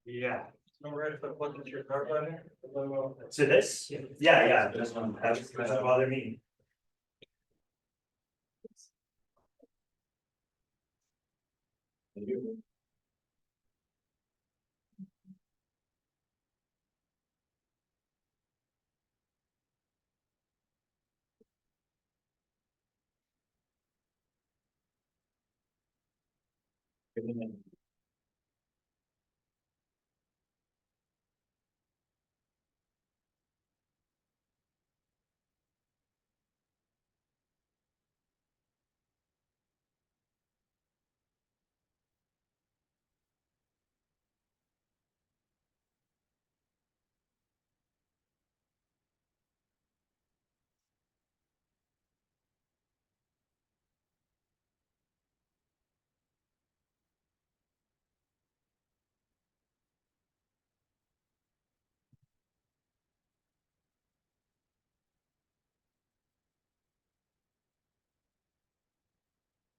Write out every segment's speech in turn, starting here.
Yeah. No, right, if I plug into your car button. So this? Yeah, this one. That doesn't bother me.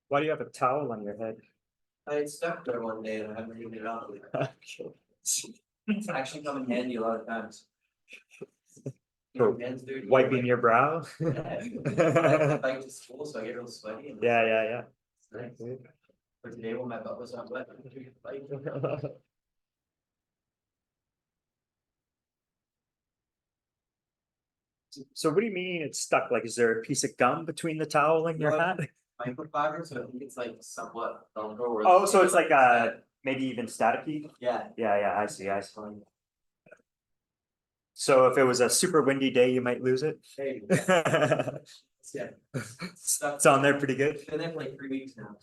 Why do you have a towel on your head? I had stuck there one day and I haven't taken it off. It's actually come in handy a lot of times. For Hands dirty. wiping your brow? I bike to school, so I get real sweaty. And Yeah. it's nice. For today, when my butt was not wet, I took a bike. So what do you mean it's stuck? Like, is there a piece of gum between the towel and your hat? Microfiber, so I think it's like somewhat Velcro. Or Oh, so it's like maybe even staticky? Yeah. Yeah, I see. So if it was a super windy day, you might lose it? Hey, yeah. It's on there pretty good. It's been there for like 3 weeks now.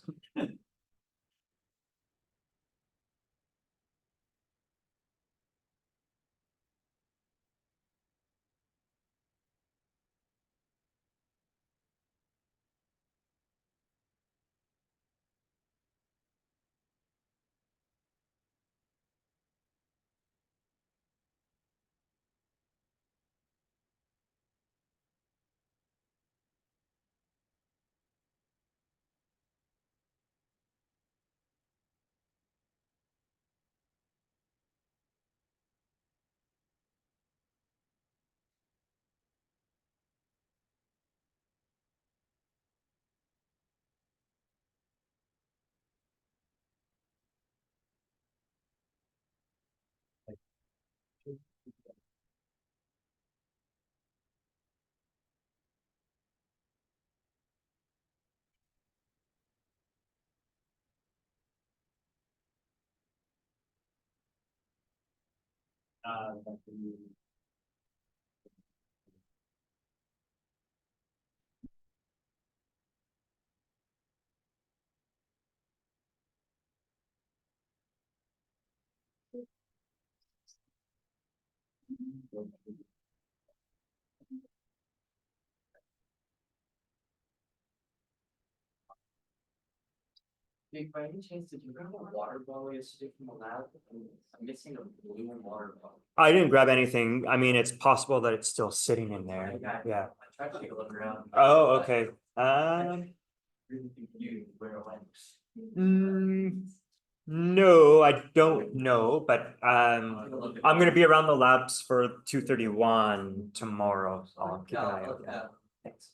Jake, by any chance, did you grab a water bottle yesterday from the lab? I'm missing a blue water bottle. I didn't grab anything. I mean, it's possible that it's still sitting in there. Yeah. I tried to take a look around. Oh, okay. Really confused where it went. No, I don't know, but I'm gonna be around the labs for 2:31 tomorrow, so I'll keep an eye out. Yeah. Thanks.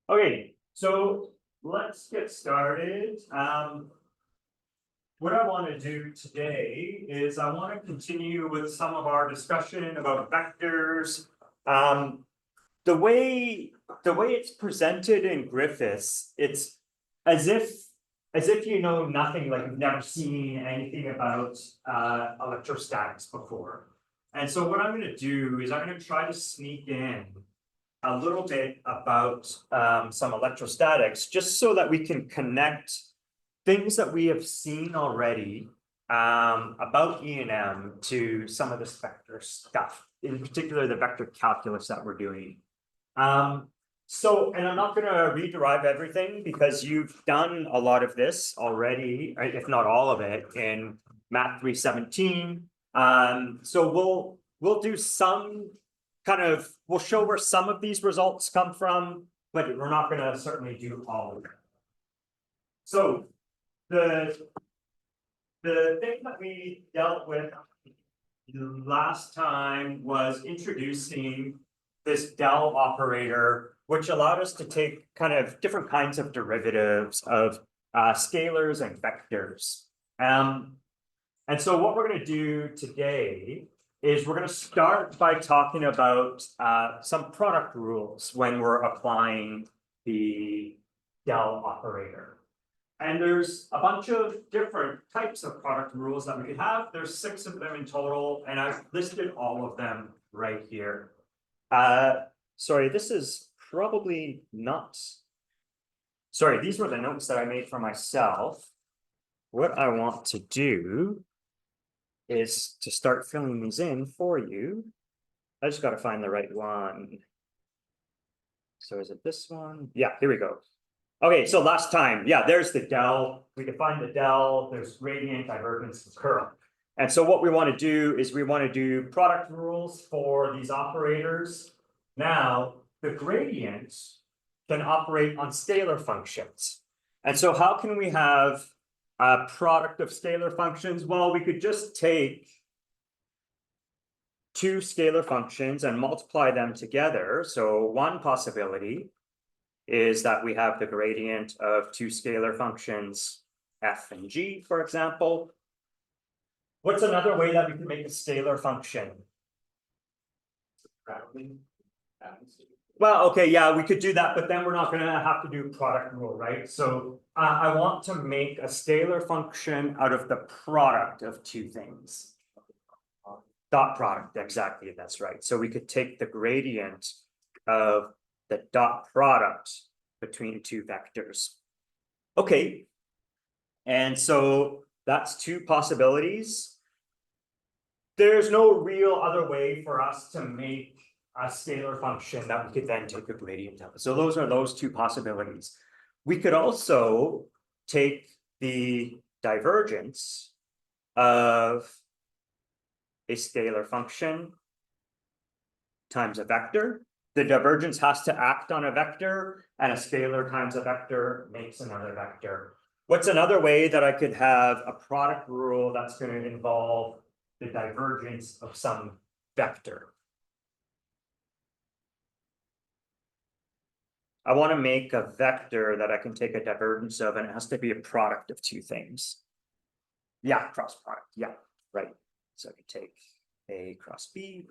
Okay, so let's get started. What I want to do today is I want to continue with some of our discussion about vectors. The way it's presented in Griffiths, it's as if you know nothing, like you've never seen anything about electrostatics before. And so what I'm going to do is I'm going to try to sneak in a little bit about some electrostatics, just so that we can connect things that we have seen already about E and M to some of this vector stuff, in particular the vector calculus that we're doing. So, and I'm not gonna rederive everything because you've done a lot of this already, right, if not all of it, in Math 317. So we'll do some kind of, we'll show where some of these results come from, but we're not gonna certainly do all of them. So the thing that we dealt with last time was introducing this del operator, which allowed us to take kind of different kinds of derivatives of scalars and vectors. And so what we're going to do today is we're going to start by talking about some product rules when we're applying the del operator. And there's a bunch of different types of product rules that we could have. There's 6 of them in total, and I've listed all of them right here. Sorry, this is probably not. Sorry, these were the notes that I made for myself. What I want to do is to start filling these in for you. I just got to find the right one. So is it this one? Yeah, here we go. Okay, so last time, yeah, there's the del. We define the del, there's gradient, divergence, and curl. And so what we want to do is we want to do product rules for these operators. Now, the gradient can operate on scalar functions. And so how can we have a product of scalar functions? Well, we could just take 2 scalar functions and multiply them together. So one possibility is that we have the gradient of 2 scalar functions, f and g, for example. What's another way that we can make a scalar function? Well, okay, yeah, we could do that, but then we're not going to have to do product rule, right? So I want to make a scalar function out of the product of 2 things. Dot product, exactly, that's right. So we could take the gradient of the dot product between 2 vectors. Okay, and so that's 2 possibilities. There's no real other way for us to make a scalar function that we could then take a gradient of. So those are those 2 possibilities. We could also take the divergence of a scalar function times a vector. The divergence has to act on a vector, and a scalar times a vector makes another vector. What's another way that I could have a product rule that's going to involve the divergence of some vector? I want to make a vector that I can take a divergence of, and it has to be a product of 2 things. Yeah, cross product. Yeah, right. So I could take A cross B.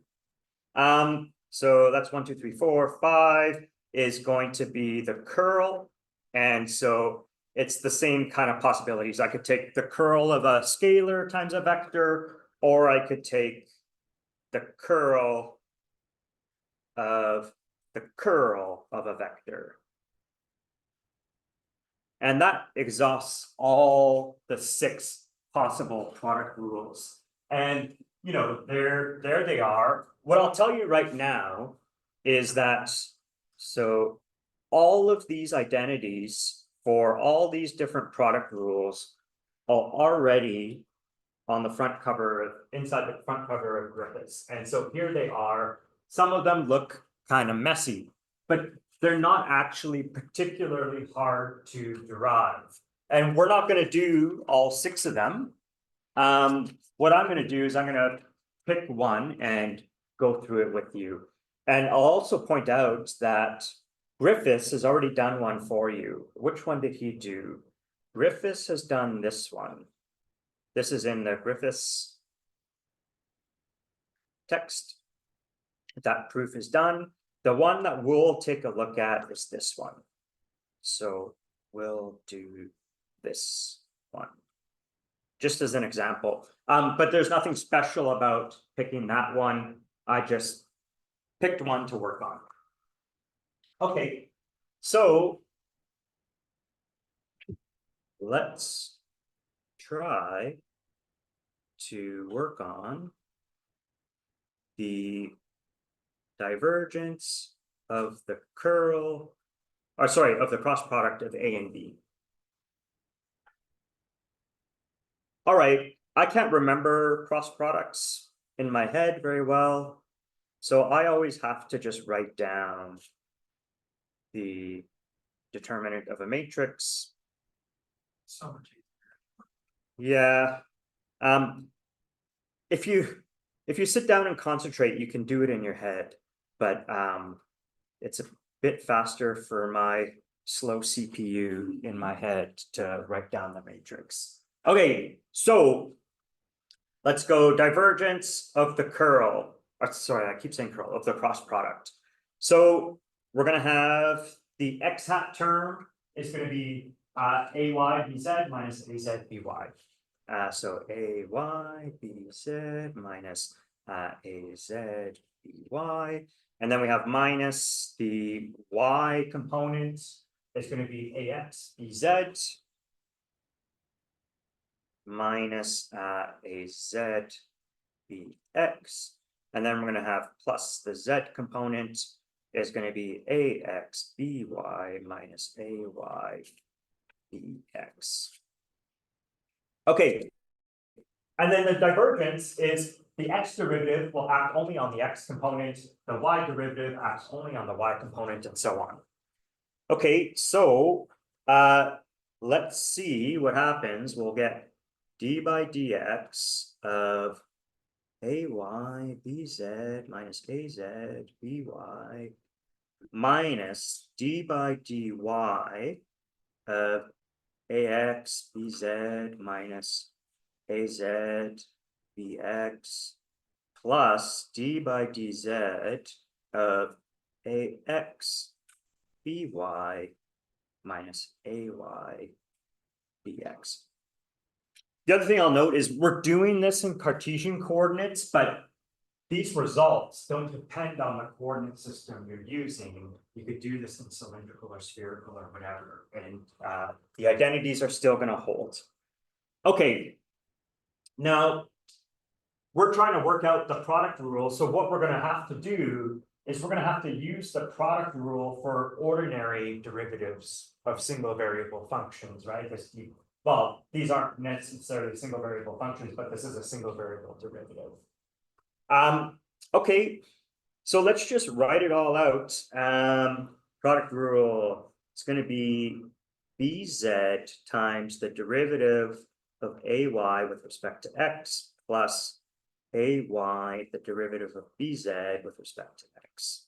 So that's 1, 2, 3, 4, 5 is going to be the curl. And so it's the same kind of possibilities. I could take the curl of a scalar times a vector, or I could take the curl of a vector. And that exhausts all the 6 possible product rules. And you know, there they are. What I'll tell you right now is that, so all of these identities for all these different product rules are already on the front cover, inside the front cover of Griffiths. And so here they are. Some of them look kind of messy, but they're not actually particularly hard to derive. And we're not going to do all 6 of them. What I'm going to do is I'm going to pick one and go through it with you. And I'll also point out that Griffiths has already done one for you. Which one did he do? Griffiths has done this one. This is in the Griffiths text. That proof is done. The one that we'll take a look at is this one. So we'll do this one, just as an example. But there's nothing special about picking that one. I just picked one to work on. Okay, so let's try to work on the divergence of the curl, or sorry, of the cross product of A and B. All right, I can't remember cross products in my head very well, so I always have to just write down the determinant of a matrix. So much. Yeah. If you sit down and concentrate, you can do it in your head, but it's a bit faster for my slow CPU in my head to write down the matrix. Okay, so let's go divergence of the curl. Sorry, I keep saying curl, of the cross product. So we're gonna have the x hat term is gonna be ay bz minus az by. So ay bz minus az by. And then we have minus the y component is going to be ax bz minus az bx. And then we're going to have plus the z component is going to be ax by minus ay bx. Okay. And then the divergence is the x derivative will act only on the x component, the y derivative acts only on the y component, and so on. Okay, so let's see what happens. We'll get d by dx of ay bz minus az by minus d by dy of ax bz minus az bx plus d by dz of ax by minus ay bx. The other thing I'll note is we're doing this in Cartesian coordinates, but these results don't depend on the coordinate system you're using. You could do this in cylindrical or spherical or whatever, and the identities are still going to hold. Okay. Now, we're trying to work out the product rule. So what we're going to have to do is we're going to have to use the product rule for ordinary derivatives of single variable functions, right? Well, these aren't necessarily single variable functions, but this is a single variable derivative. Okay, so let's just write it all out. Product rule, it's going to be bz times the derivative of ay with respect to x plus ay, the derivative of bz with respect to x.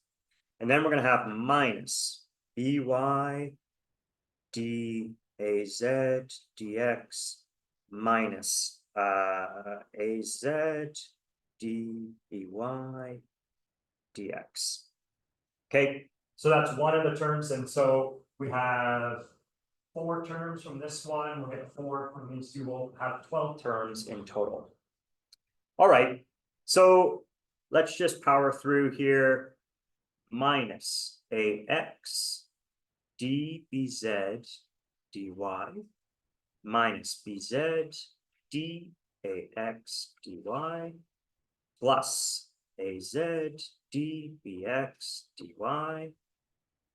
And then we're going to have minus by daz dx minus az by dx. Okay, so that's one of the terms. And so we have 4 terms from this one, we'll get 4 from these two, we'll have 12 terms in total. All right, so let's just power through here. Minus ax dbz dy minus bz dax dy plus az dbx dy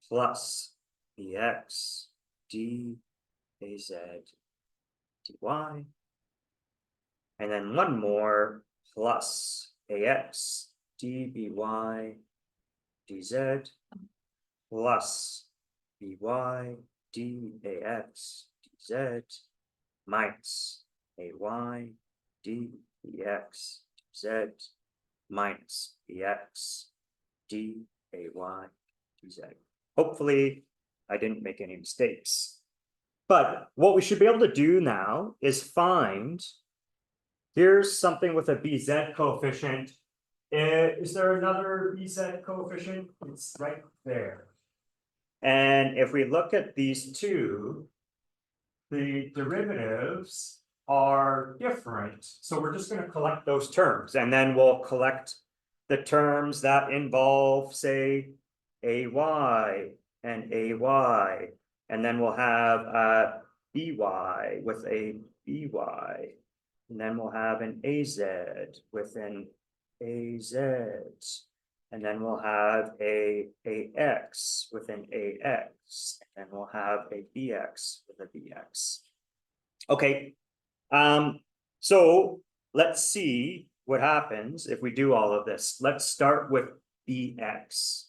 plus bx daz dy, and then one more plus ax dby dz plus by dax dz minus ay dbx dz minus bx day dz. Hopefully, I didn't make any mistakes. But what we should be able to do now is find, here's something with a bz coefficient. Is there another bz coefficient? It's right there. And if we look at these two, the derivatives are different. So we're just going to collect those terms, and then we'll collect the terms that involve, say, ay and ay, and then we'll have by with a by, And then we'll have an AZ with an AZ. And then we'll have a AX with an AX. And then we'll have a BX with a BX. Okay. So let's see what happens if we do all of this. Let's start with BX.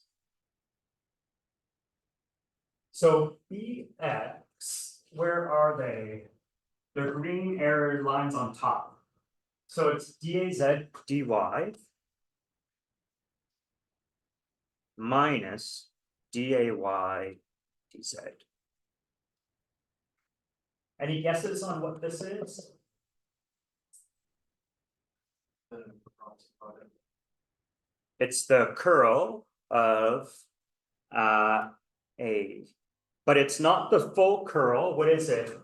So BX, where are they? The green area lines on top. So it's DAZ dy minus DAY dz. Any guesses on what this is? It's the curl of A, but it's not the full curl. What is it?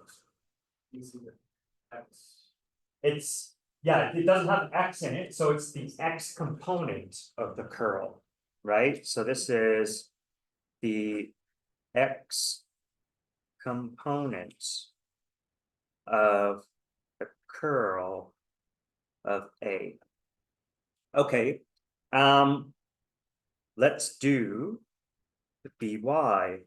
It's, yeah, it doesn't have X in it, so it's the X component of the curl, right? So this is the X component of the curl of A. Okay, let's do the BY.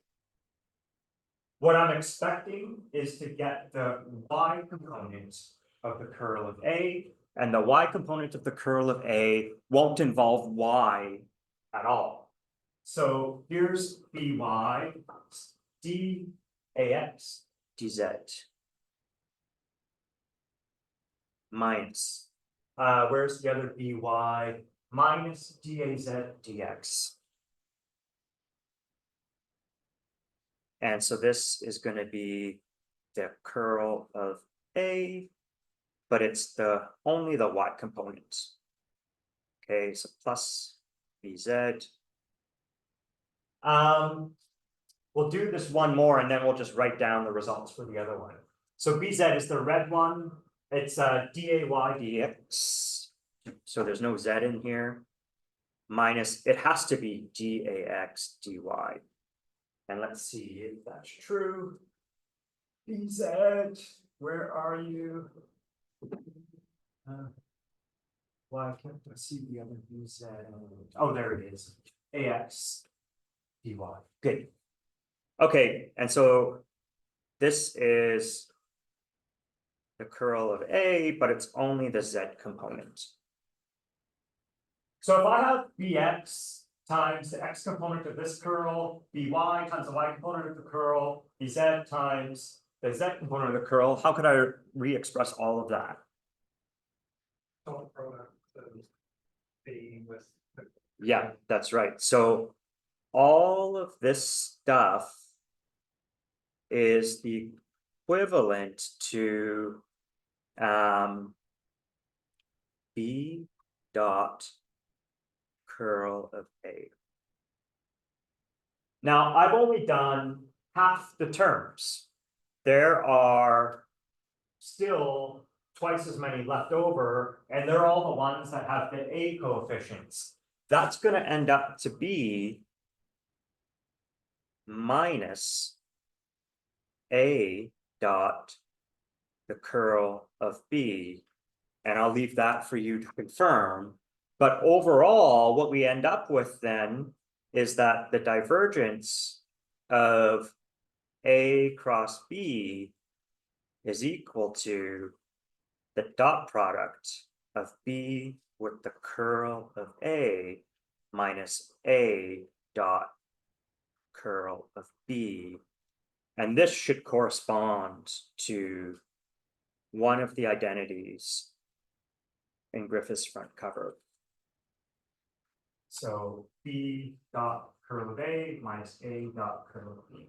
What I'm expecting is to get the Y component of the curl of A, and the Y component of the curl of A won't involve Y at all. So here's BY DAX DZ minus, where's the other BY minus DAZ DX. And so this is going to be the curl of A, but it's only the Y component. Okay, so plus BZ. We'll do this one more and then we'll just write down the results for the other one. So BZ is the red one. It's DAY dx. So there's no Z in here. Minus, it has to be DAX dy. And let's see if that's true. BZ, where are you? Why can't I see the other BZ? Oh, there it is. AX dy. Good. Okay, and so this is the curl of A, but it's only the Z component. So if I have BX times the X component of this curl, BY times the Y component of the curl, BZ times the Z component of the curl, how could I re-express all of that? Dot product of B with. Yeah, that's right. So all of this stuff is the equivalent to B dot curl of A. Now, I've only done half the terms. There are still twice as many left over, and they're all the ones that have the A coefficients. That's going to end up to be minus A dot the curl of B, and I'll leave that for you to confirm. But overall, what we end up with then is that the divergence of A cross B is equal to the dot product of B with the curl of A minus A dot curl of B. And this should correspond to one of the identities in Griffith's front cover. So B dot curl of A minus A dot curl of B.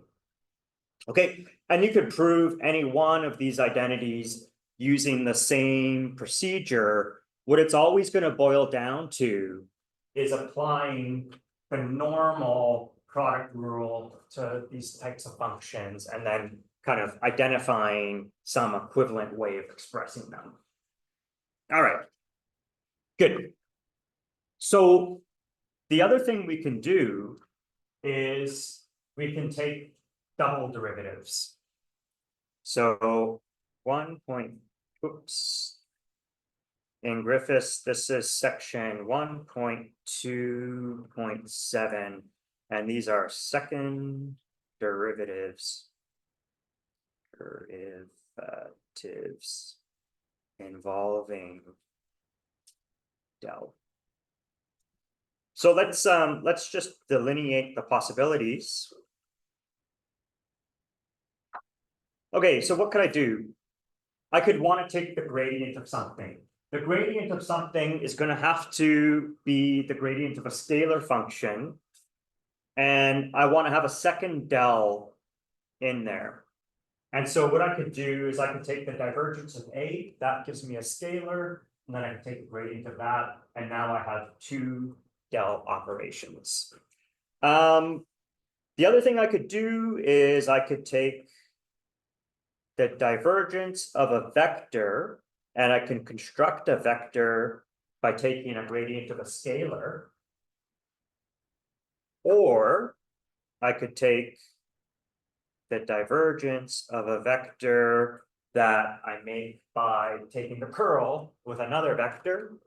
Okay, and you could prove any one of these identities using the same procedure. What it's always going to boil down to is applying the normal product rule to these types of functions and then kind of identifying some equivalent way of expressing them. All right, good. So the other thing we can do is we can take double derivatives. So in Griffiths, this is section 1.2.7, and these are second derivatives. Derivatives involving del. So let's just delineate the possibilities. Okay, so what could I do? I could want to take the gradient of something. The gradient of something is going to have to be the gradient of a scalar function. And I want to have a second del in there. And so what I could do is I could take the divergence of A, that gives me a scalar, and then I can take the gradient of that, and now I have two del operations. The other thing I could do is I could take the divergence of a vector, and I can construct a vector by taking a gradient of a scalar. Or I could take the divergence of a vector that I make by taking the curl with another vector.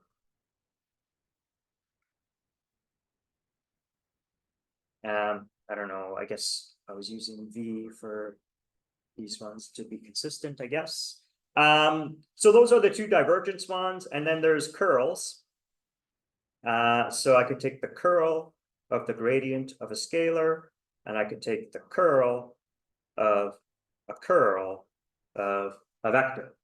I don't know, I guess I was using V for these ones to be consistent, I guess. So those are the two divergence ones, and then there's curls. So I could take the curl of the gradient of a scalar, and I could take the curl of a vector.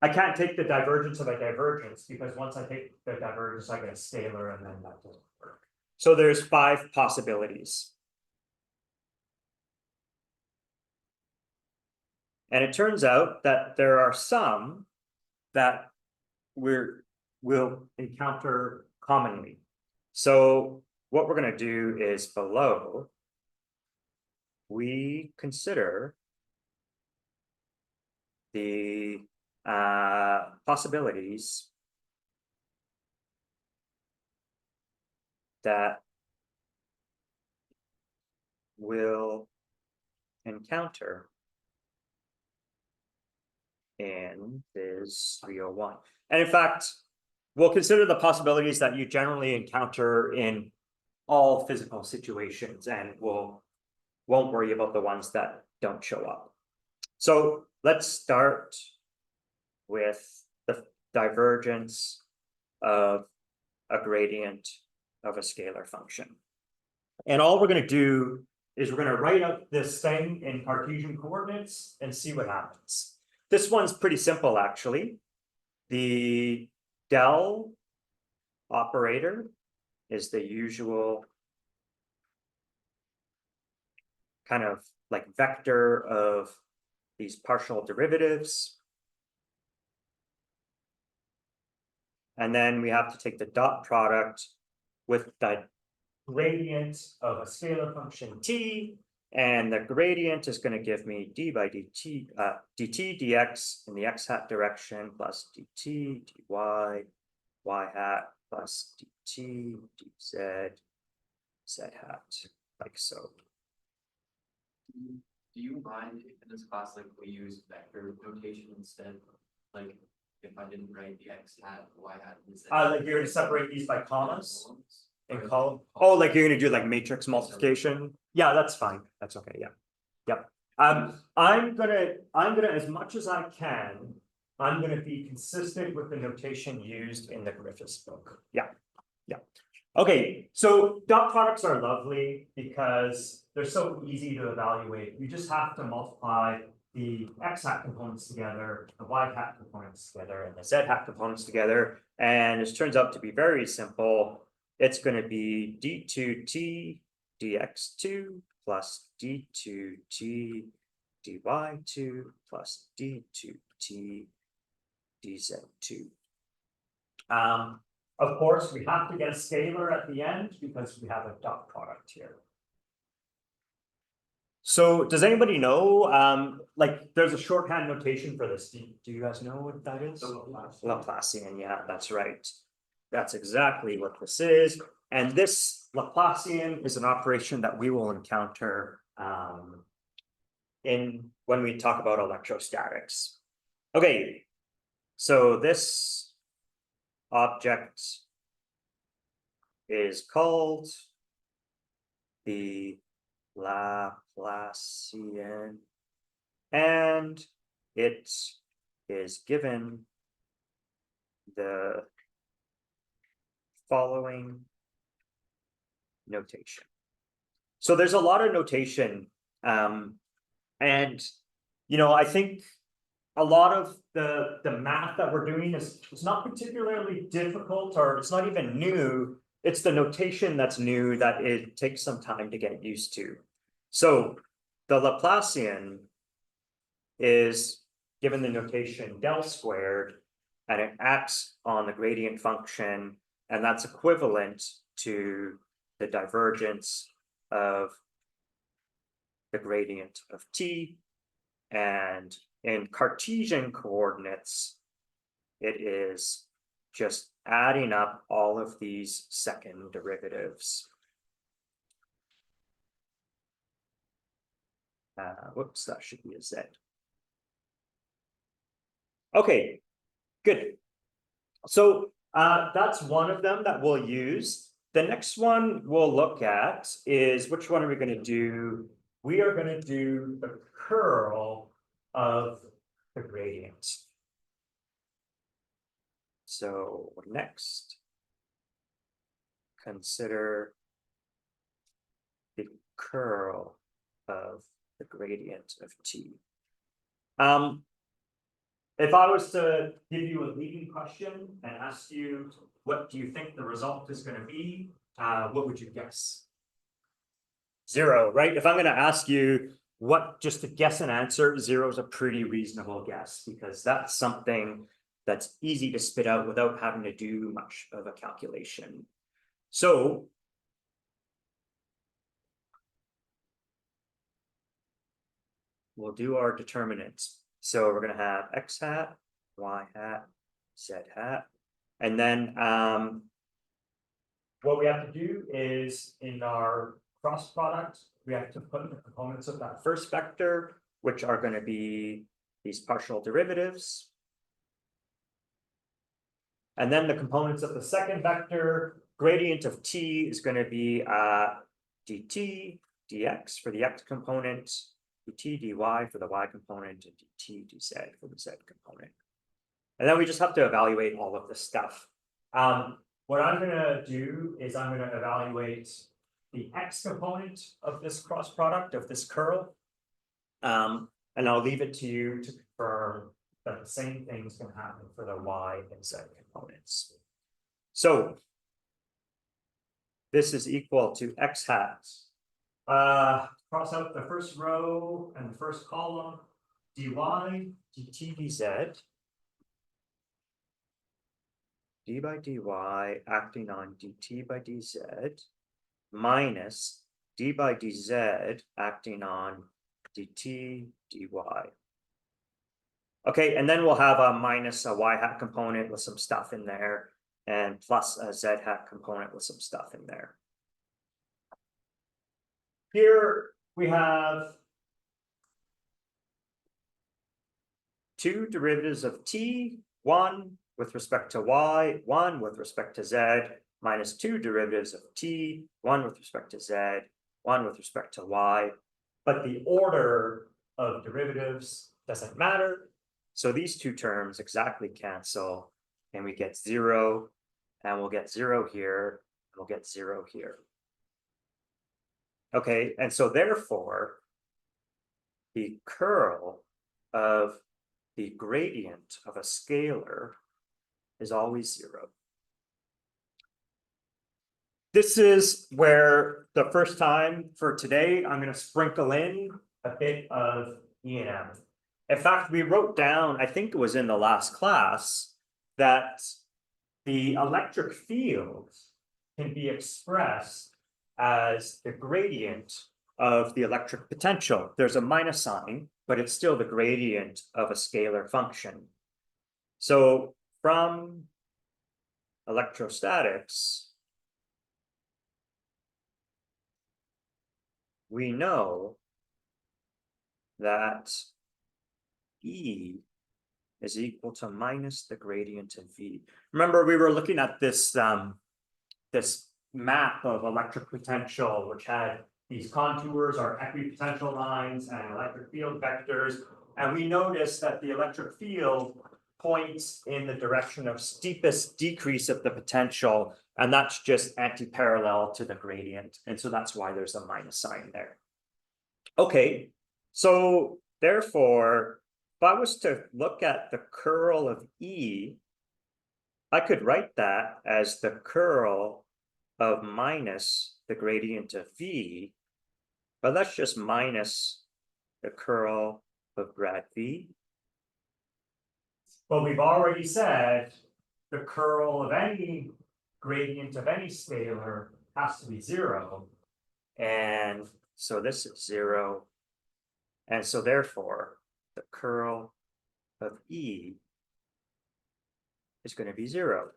I can't take the divergence of a divergence because once I take the divergence, I get a scalar, and then that doesn't work. So there's 5 possibilities. And it turns out that there are some that we'll encounter commonly. So what we're going to do is below, we consider the possibilities that we'll encounter in Phys 301. And in fact, we'll consider the possibilities that you generally encounter in all physical situations, and won't worry about the ones that don't show up. So let's start with the divergence of a gradient of a scalar function. And all we're going to do is we're going to write out this thing in Cartesian coordinates and see what happens. This one's pretty simple, actually. The del operator is the usual kind of like vector of these partial derivatives. And then we have to take the dot product with the gradient of a scalar function t, and the gradient is going to give me d by dt, dt dx in the x hat direction plus dt dy y hat plus dt dz z hat, like so. Do you mind if in this class, like, we use vector notation instead? Like, if I didn't write the x hat, y hat, and z. Like you're going to separate these by commas and column. Oh, like you're going to do like matrix multiplication. Yeah, that's fine. That's okay. Yeah. Yep. I'm gonna as much as I can, I'm gonna be consistent with the notation used in the Griffiths book. Yeah. Yeah. Okay, so dot products are lovely because they're so easy to evaluate. You just have to multiply the x hat components together, the y hat components together, and the z hat components together. And it turns out to be very simple. It's going to be d2t dx2 plus d2t dy2 plus d2t dz2. Of course, we have to get a scalar at the end because we have a dot product here. So does anybody know, like there's a shorthand notation for this. Do you guys know what that is? Laplacian, yeah, that's right. That's exactly what this is. And this Laplacian is an operation that we will encounter when we talk about electrostatics. Okay, so this object is called the Laplacian, and it is given the following notation. So there's a lot of notation, and I think a lot of the math that we're doing is it's not particularly difficult, or it's not even new. It's the notation that's new that it takes some time to get used to. So the Laplacian is given the notation del squared, and it acts on the gradient function, and that's equivalent to the divergence of the gradient of t. And in Cartesian coordinates, it is just adding up all of these second derivatives. Whoops, that should be a z. Okay, good. So that's one of them that we'll use. The next one we'll look at is, which one are we going to do? We are going to do the curl of the gradient. So next, consider the curl of the gradient of t. If I was to give you a leading question and ask you, what do you think the result is going to be? What would you guess? 0, right? If I'm going to ask you just to guess an answer, 0 is a pretty reasonable guess, because that's something that's easy to spit out without having to do much of a calculation. So we'll do our determinants. So we're going to have x hat, y hat, z hat. And then what we have to do is, in our cross product, we have to put the components of that first vector, which are going to be these partial derivatives. And then the components of the second vector, gradient of t is going to be dt, dx for the x component, dt, dy for the y component, and dt, dz for the z component. And then we just have to evaluate all of this stuff. What I'm going to do is I'm going to evaluate the x component of this cross product, of this curl. And I'll leave it to you to confirm that the same thing is going to happen for the y and z components. So this is equal to x hat. Cross out the first row and the first column, dy, dt, dz. d by dy acting on dt by dz minus d by dz acting on dt dy. Okay, and then we'll have a minus a y hat component with some stuff in there, and plus a z hat component with some stuff in there. Here we have two derivatives of t, one with respect to y, one with respect to z, minus two derivatives of t, one with respect to z, one with respect to y. But the order of derivatives doesn't matter. So these two terms exactly cancel, and we get 0, and we'll get 0 here, and we'll get 0 here. Okay, and so therefore, the curl of the gradient of a scalar is always 0. This is where the first time for today, I'm going to sprinkle in a bit of E&M. In fact, we wrote down, I think it was in the last class, that the electric field can be expressed as the gradient of the electric potential. There's a minus sign, but it's still the gradient of a scalar function. So from electrostatics, we know that E is equal to minus the gradient of V. Remember, we were looking at this this map of electric potential, which had these contours or equipotential lines and electric field vectors. And we noticed that the electric field points in the direction of steepest decrease of the potential, and that's just anti-parallel to the gradient. And so that's why there's a minus sign there. Okay, so therefore, if I was to look at the curl of E, I could write that as the curl of minus the gradient of V, but that's just minus the curl of grad V. But we've already said the curl of any gradient of any scalar has to be 0. And so this is 0. And so therefore, the curl of E is going to be 0.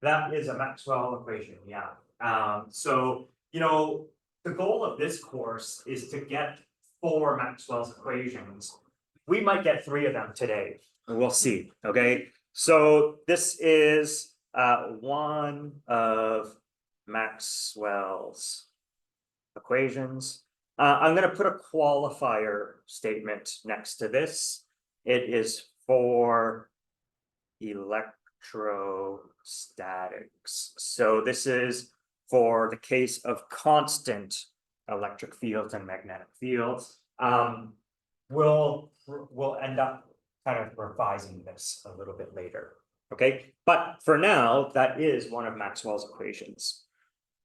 That is a Maxwell equation, yeah. So, you know, the goal of this course is to get 4 Maxwell's equations. We might get 3 of them today. We'll see, okay? So this is one of Maxwell's equations. I'm going to put a qualifier statement next to this. It is for electrostatics. So this is for the case of constant electric fields and magnetic fields. We'll end up kind of revising this a little bit later. Okay, but for now, that is one of Maxwell's equations.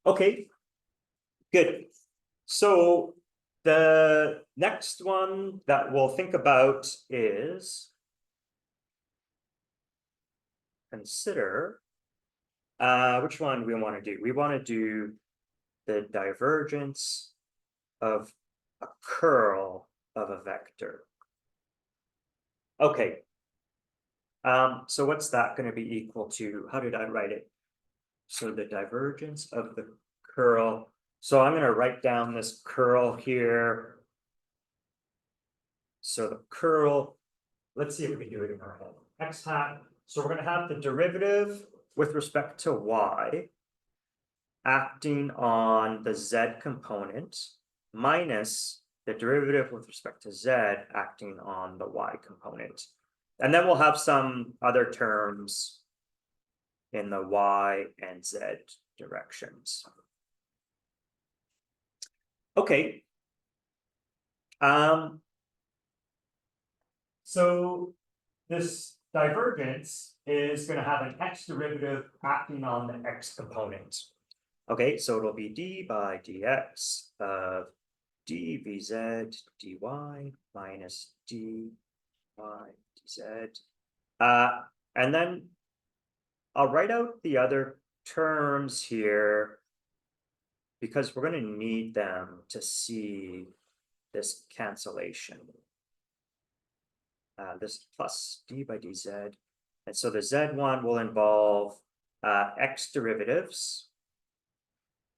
Okay, good. So the next one that we'll think about is consider which one we want to do. We want to do the divergence of a curl of a vector. Okay. So what's that going to be equal to? How did I write it? So the divergence of the curl. So I'm going to write down this curl here. So the curl, let's see if we can do it in our head. X hat. So we're going to have the derivative with respect to y acting on the z component minus the derivative with respect to z acting on the y component. And then we'll have some other terms in the y and z directions. Okay. So this divergence is going to have an x derivative acting on the x component. Okay, so it'll be d by dx of dvz dy minus dy dz. And then I'll write out the other terms here because we're going to need them to see this cancellation. This plus d by dz. And so the z1 will involve x derivatives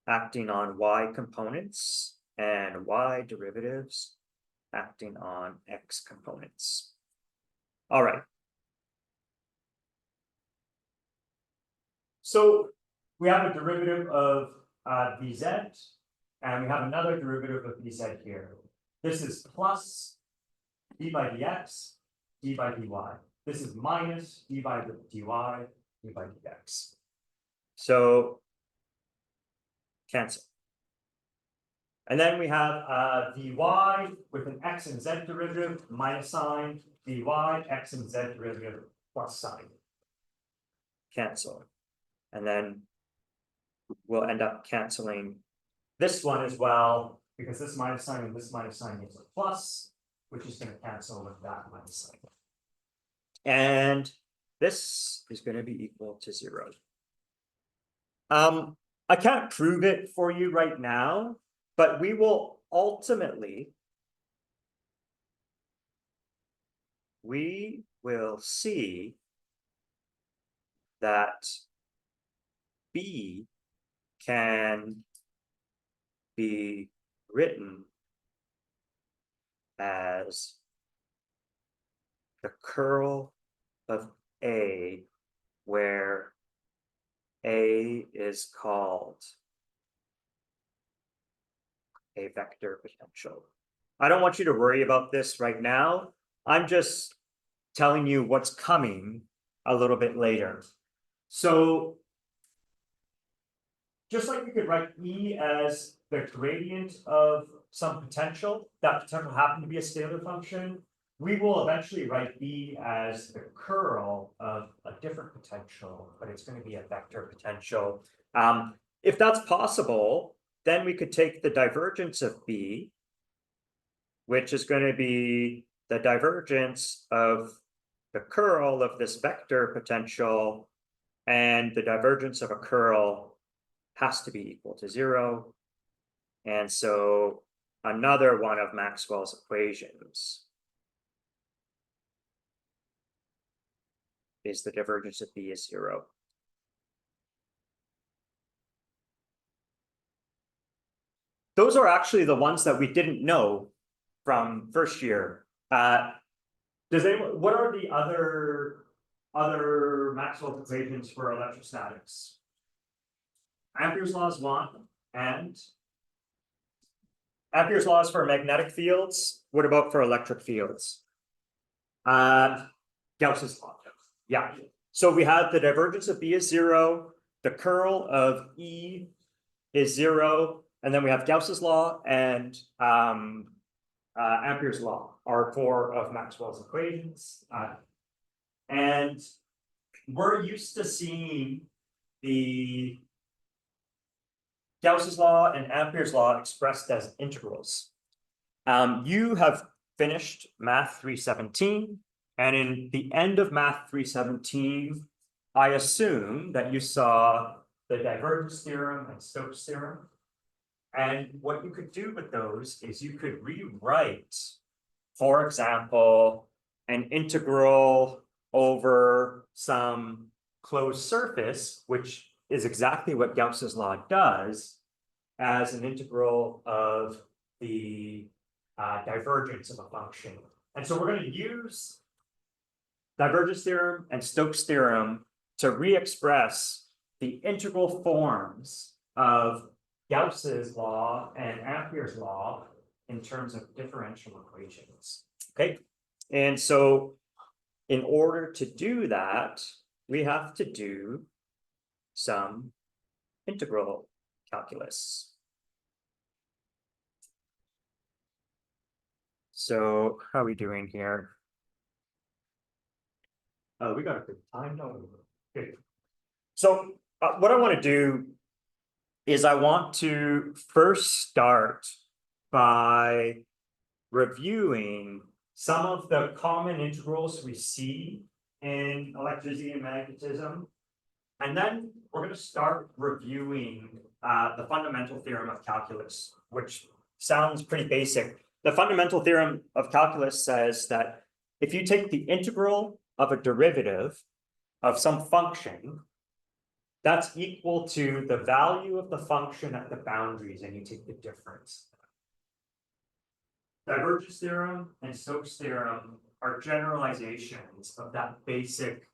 acting on y components and y derivatives acting on x components. All right. So we have a derivative of dz, and we have another derivative of dz here. This is plus d by dx, d by dy. This is minus d by dy, d by dx. So cancel. And then we have dy with an x and z derivative minus sign, dy, x and z derivative plus sign. Cancel. And then we'll end up canceling this one as well, because this minus sign and this minus sign gives a plus, which is going to cancel with that minus sign. And this is going to be equal to 0. I can't prove it for you right now, but we will ultimately, we will see that B can be written as the curl of A, where A is called a vector potential. I don't want you to worry about this right now. I'm just telling you what's coming a little bit later. So just like we could write E as the gradient of some potential, that potential happened to be a scalar function, we will eventually write B as the curl of a different potential, but it's going to be a vector potential. If that's possible, then we could take the divergence of B, which is going to be the divergence of the curl of this vector potential, and the divergence of a curl has to be equal to 0. And so another one of Maxwell's equations is the divergence of B is 0. Those are actually the ones that we didn't know from first year. Does anyone, what are the other Maxwell's equations for electrostatics? Ampere's law is one, and Ampere's law is for magnetic fields. What about for electric fields? Gauss's law. Yeah. So we have the divergence of B is 0, the curl of E is 0, and then we have Gauss's law and Ampere's law are 4 of Maxwell's equations. And we're used to seeing the Gauss's law and Ampere's law expressed as integrals. You have finished Math 317, and in the end of Math 317, I assume that you saw the divergence theorem and Stoke's theorem. And what you could do with those is you could rewrite, for example, an integral over some closed surface, which is exactly what Gauss's law does, as an integral of the divergence of a function. And so we're going to use divergence theorem and Stoke's theorem to re-express the integral forms of Gauss's law and Ampere's law in terms of differential equations. Okay, and so in order to do that, we have to do some integral calculus. So how are we doing here? Oh, we got a good time. No, good. So what I want to do is I want to first start by reviewing some of the common integrals we see in electricity and magnetism. And then we're going to start reviewing the fundamental theorem of calculus, which sounds pretty basic. The fundamental theorem of calculus says that if you take the integral of a derivative of some function, that's equal to the value of the function at the boundaries, and you take the difference. Divergence theorem and Stoke's theorem are generalizations of that basic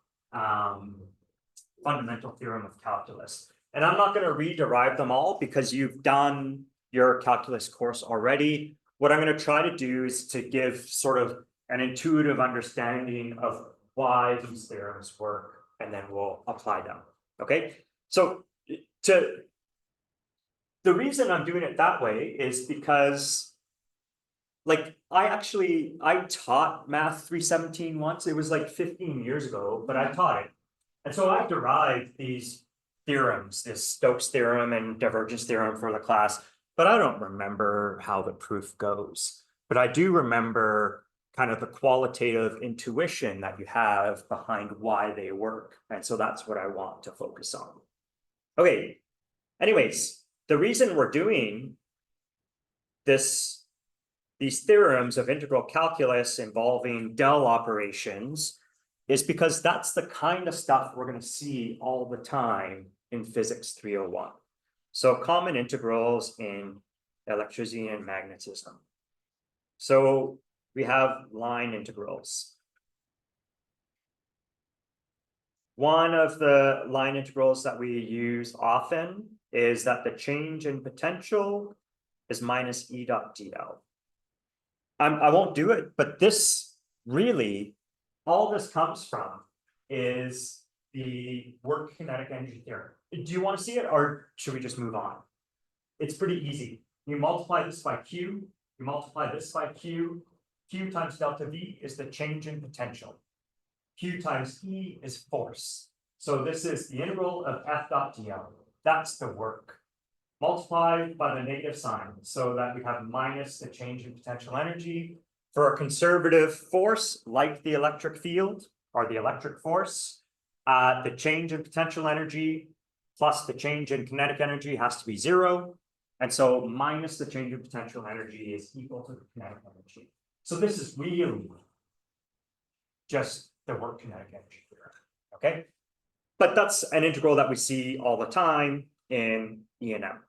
fundamental theorem of calculus. And I'm not going to rederive them all because you've done your calculus course already. What I'm going to try to do is to give sort of an intuitive understanding of why these theorems work, and then we'll apply them. Okay, so the reason I'm doing it that way is because, like, I taught Math 317 once. It was like 15 years ago, but I taught it. And so I derived these theorems, this Stoke's theorem and divergence theorem for the class, but I don't remember how the proof goes. But I do remember kind of the qualitative intuition that you have behind why they work. And so that's what I want to focus on. Okay, anyways, the reason we're doing these theorems of integral calculus involving del operations is because that's the kind of stuff we're going to see all the time in physics 301. So common integrals in electricity and magnetism. So we have line integrals. One of the line integrals that we use often is that the change in potential is minus E dot dl. I won't do it, but this really, all this comes from is the work kinetic energy theorem. Do you want to see it, or should we just move on? It's pretty easy. You multiply this by Q, you multiply this by Q. Q times delta V is the change in potential. Q times E is force. So this is the integral of F dot dl. That's the work. Multiplied by the negative sign so that we have minus the change in potential energy. For a conservative force like the electric field or the electric force, the change in potential energy plus the change in kinetic energy has to be 0. And so minus the change in potential energy is equal to the kinetic energy. So this is really just the work kinetic energy theorem, okay? But that's an integral that we see all the time in E&M.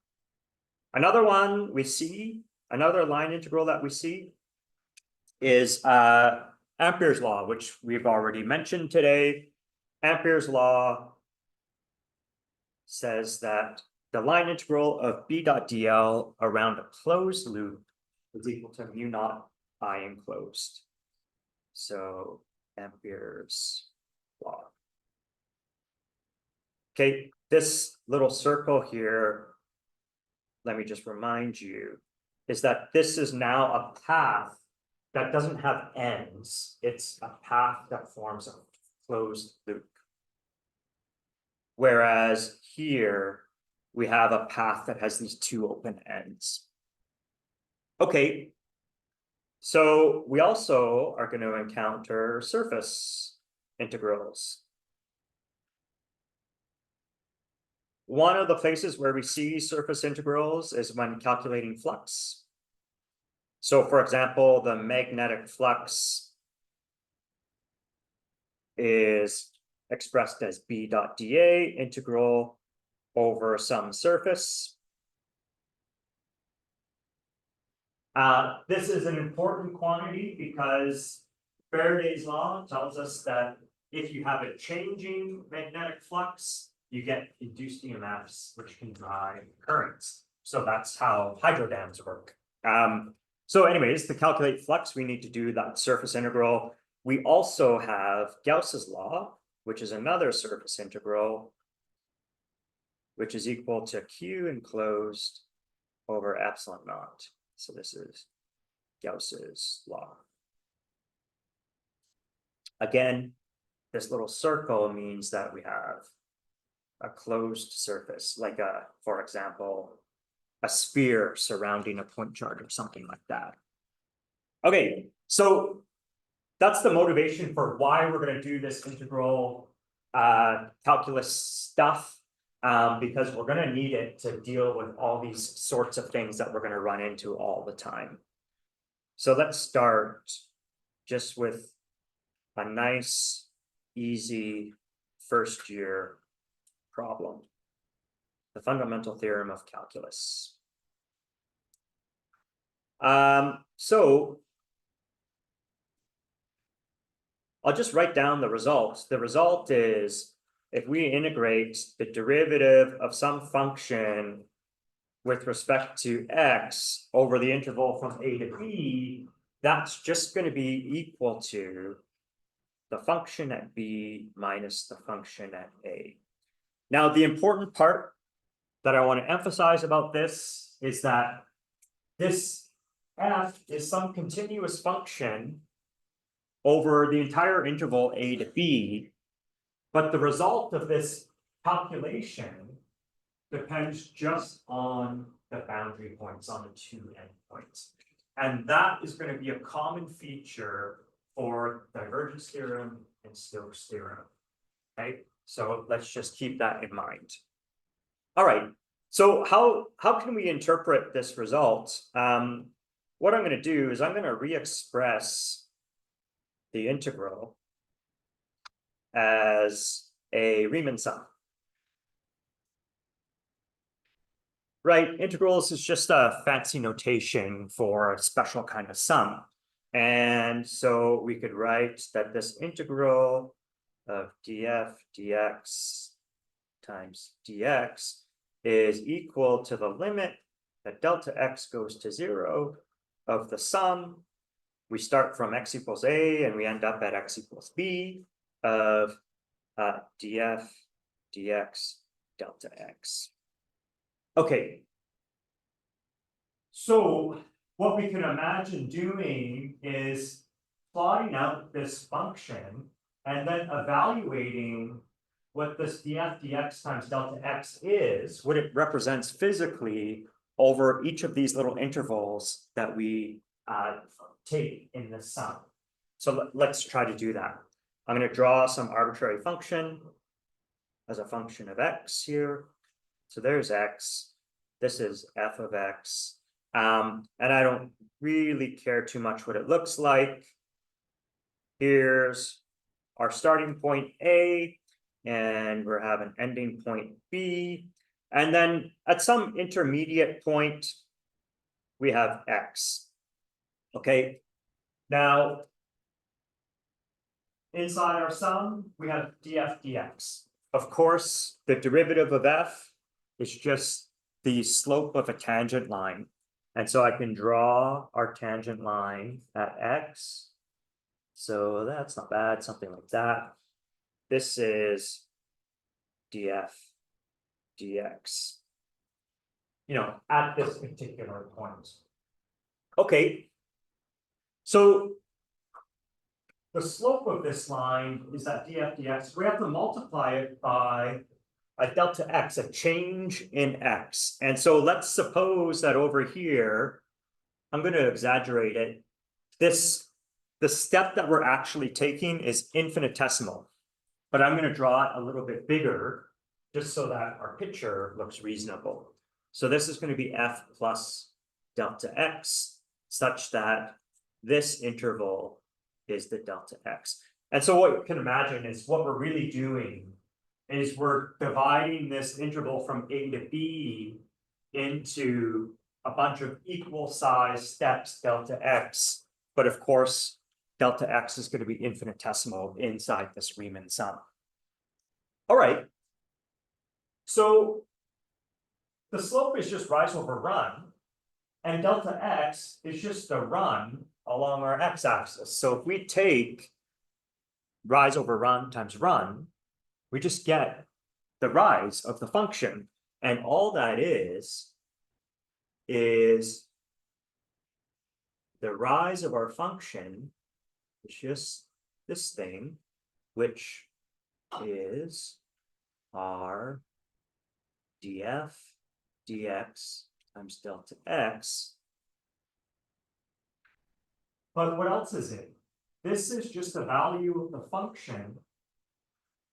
Another one we see, another line integral that we see is Ampere's law, which we've already mentioned today. Ampere's law says that the line integral of B dot dl around a closed loop is equal to mu naught I enclosed. So Ampere's law. Okay, this little circle here, let me just remind you, is that this is now a path that doesn't have ends. It's a path that forms a closed loop. Whereas here, we have a path that has these two open ends. Okay, so we also are going to encounter surface integrals. One of the places where we see surface integrals is when calculating flux. So for example, the magnetic flux is expressed as B dot dA integral over some surface. This is an important quantity because Faraday's law tells us that if you have a changing magnetic flux, you get induced EMFs, which can drive currents. So that's how hydrodams work. So anyways, to calculate flux, we need to do that surface integral. We also have Gauss's law, which is another surface integral, which is equal to Q enclosed over epsilon naught. So this is Gauss's law. Again, this little circle means that we have a closed surface, like for example, a sphere surrounding a point charge or something like that. Okay, so that's the motivation for why we're going to do this integral calculus stuff, because we're going to need it to deal with all these sorts of things that we're going to run into all the time. So let's start just with a nice, easy first year problem. The fundamental theorem of calculus. So I'll just write down the result. The result is if we integrate the derivative of some function with respect to x over the interval from a to b, that's just going to be equal to the function at b minus the function at a. Now, the important part that I want to emphasize about this is that this f is some continuous function over the entire interval a to b, but the result of this calculation depends just on the boundary points, on the two endpoints. And that is going to be a common feature for divergence theorem and Stoke's theorem. Okay, so let's just keep that in mind. All right, so how can we interpret this result? What I'm going to do is I'm going to re-express the integral as a Riemann sum. Right, integrals is just a fancy notation for a special kind of sum. And so we could write that this integral of df dx times dx is equal to the limit that delta x goes to 0 of the sum. We start from x equals a and we end up at x equals b of df dx delta x. Okay. So what we can imagine doing is plotting out this function and then evaluating what this df dx times delta x is, what it represents physically over each of these little intervals that we take in the sum. So let's try to do that. I'm going to draw some arbitrary function as a function of x here. So there's x. This is f of x. And I don't really care too much what it looks like. Here's our starting point A, and we're having ending point B. And then at some intermediate point, we have x. Okay. Now, inside our sum, we have df dx. Of course, the derivative of f is just the slope of a tangent line. And so I can draw our tangent line at x. So that's not bad, something like that. This is df dx, at this particular point. Okay. So the slope of this line is that df dx. We have to multiply it by a delta x, a change in x. And so let's suppose that over here, I'm going to exaggerate it. The step that we're actually taking is infinitesimal, but I'm going to draw it a little bit bigger just so that our picture looks reasonable. So this is going to be f plus delta x such that this interval is the delta x. And so what you can imagine is what we're really doing is we're dividing this interval from a to b into a bunch of equal size steps delta x, but of course delta x is going to be infinitesimal inside this Riemann sum. All right, so the slope is just rise over run, and delta x is just a run along our x-axis. So if we take rise over run times run, we just get the rise of the function, and all that is the rise of our function is just this thing, which is our df dx times delta x. But what else is it? This is just the value of the function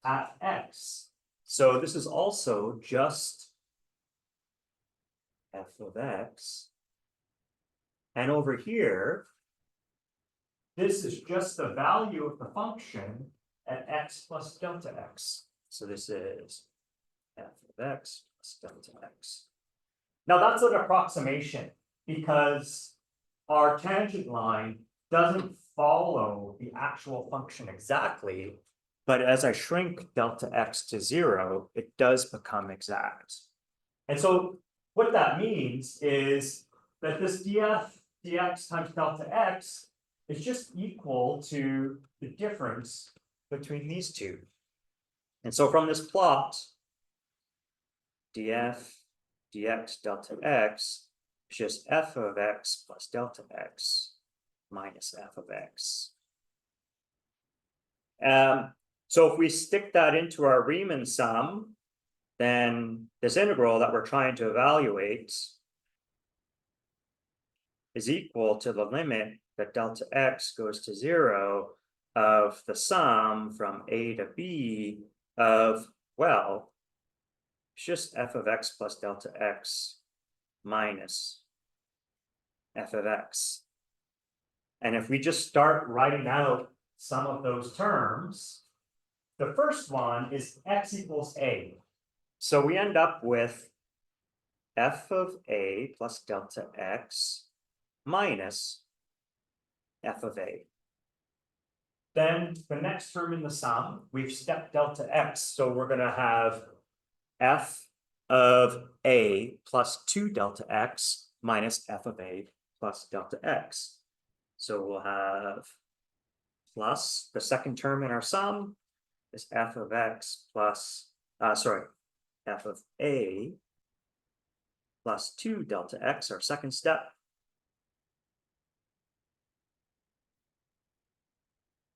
at x. So this is also just f of x. And over here, this is just the value of the function at x plus delta x. So this is f of x plus delta x. Now that's an approximation because our tangent line doesn't follow the actual function exactly, but as I shrink delta x to 0, it does become exact. And so what that means is that this df dx times delta x is just equal to the difference between these two. And so from this plot, df dx delta x is just f of x plus delta x minus f of x. So if we stick that into our Riemann sum, then this integral that we're trying to evaluate is equal to the limit that delta x goes to 0 of the sum from a to b of, well, it's just f of x plus delta x minus f of x. And if we just start writing out some of those terms, the first one is x equals a. So we end up with f of a plus delta x minus f of a. Then the next term in the sum, we've stepped delta x, so we're gonna have f of a plus 2 delta x minus f of a plus delta x. So we'll have plus the second term in our sum is f of x plus, f of a plus 2 delta x, our second step.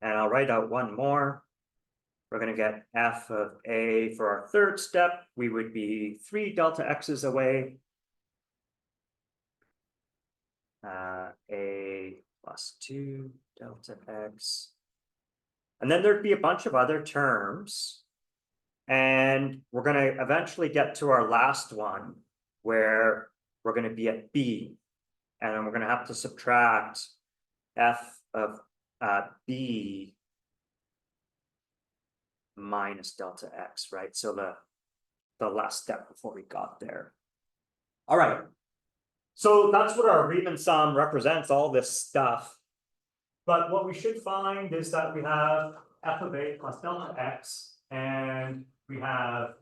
And I'll write out one more. We're going to get f of a for our third step. We would be 3 delta x's away. A plus 2 delta x. And then there'd be a bunch of other terms. And we're going to eventually get to our last one where we're going to be at b. And then we're going to have to subtract f of b minus delta x, right? So the last step before we got there. All right. So that's what our Riemann sum represents, all this stuff. But what we should find is that we have f of a plus delta x, and we have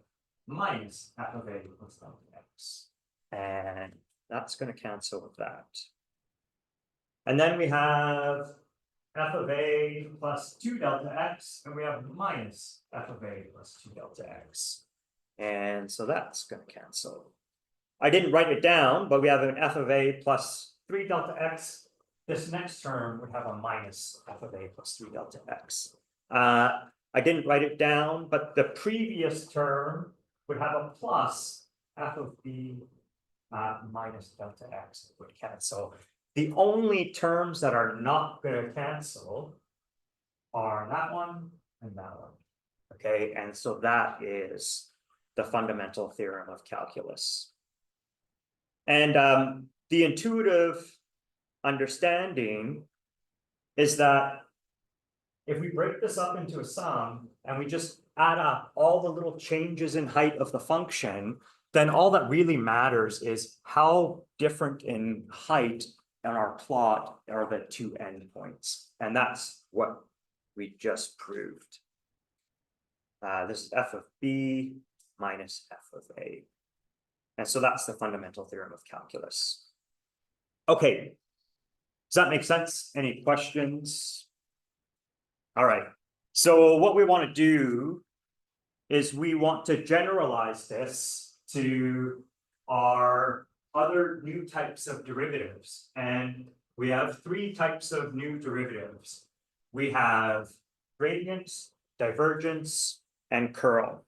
minus f of a plus delta x. And that's going to cancel with that. And then we have f of a plus 2 delta x, and we have minus f of a plus 2 delta x. And so that's going to cancel. I didn't write it down, but we have an f of a plus 3 delta x. This next term would have a minus f of a plus 3 delta x. I didn't write it down, but the previous term would have a plus f of b minus delta x. It would cancel. The only terms that are not going to cancel are that one and that one. Okay, and so that is the fundamental theorem of calculus. And the intuitive understanding is that if we break this up into a sum and we just add up all the little changes in height of the function, then all that really matters is how different in height on our plot are the two endpoints. And that's what we just proved. This is f of b minus f of a. And so that's the fundamental theorem of calculus. Okay, does that make sense? Any questions? All right, so what we want to do is we want to generalize this to our other new types of derivatives. And we have 3 types of new derivatives. We have gradient, divergence, and curl.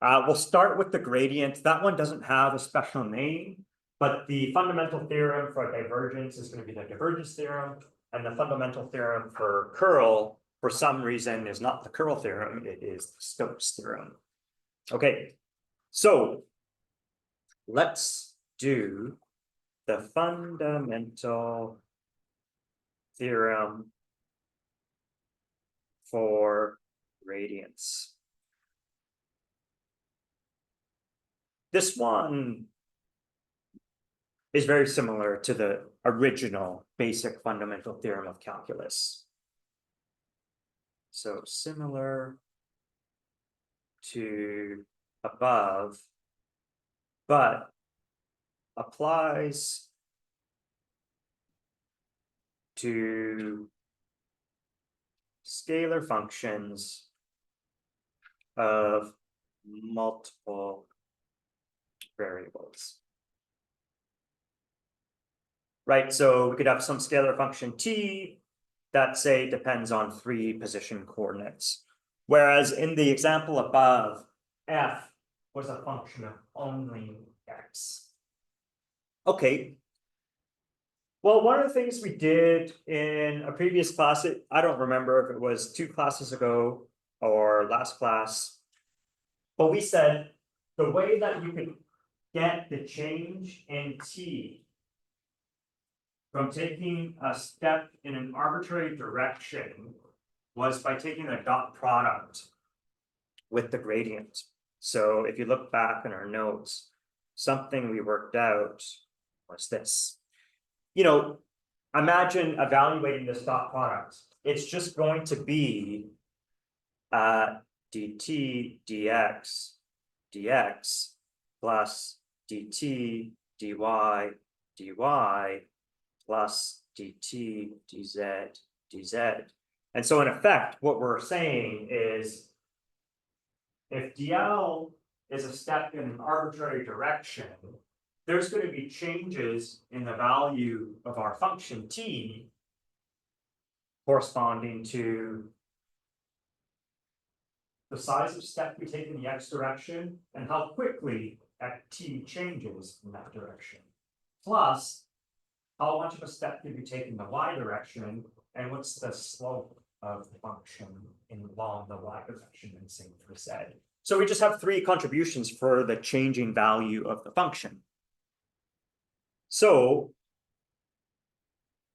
We'll start with the gradient. That one doesn't have a special name, but the fundamental theorem for divergence is going to be the divergence theorem, and the fundamental theorem for curl, for some reason, is not the curl theorem, it is Stoke's theorem. Okay, so let's do the fundamental theorem for gradients. This one is very similar to the original basic fundamental theorem of calculus. So similar to above, but applies to scalar functions of multiple variables. Right, so we could have some scalar function t that, say, depends on 3 position coordinates. Whereas in the example above, f was a function of only x. Okay. Well, one of the things we did in a previous class, I don't remember if it was 2 classes ago or last class, but we said the way that you could get the change in t from taking a step in an arbitrary direction was by taking a dot product with the gradient. So if you look back in our notes, something we worked out was this. You know, imagine evaluating this dot product. It's just going to be dt dx plus dt dy plus dt dz. And so in effect, what we're saying is if dl is a step in an arbitrary direction, there's going to be changes in the value of our function t corresponding to the size of step we take in the x direction and how quickly t changes in that direction, plus how much of a step did we take in the y direction and what's the slope of the function along the y direction, and same for z. So we just have three contributions for the changing value of the function. So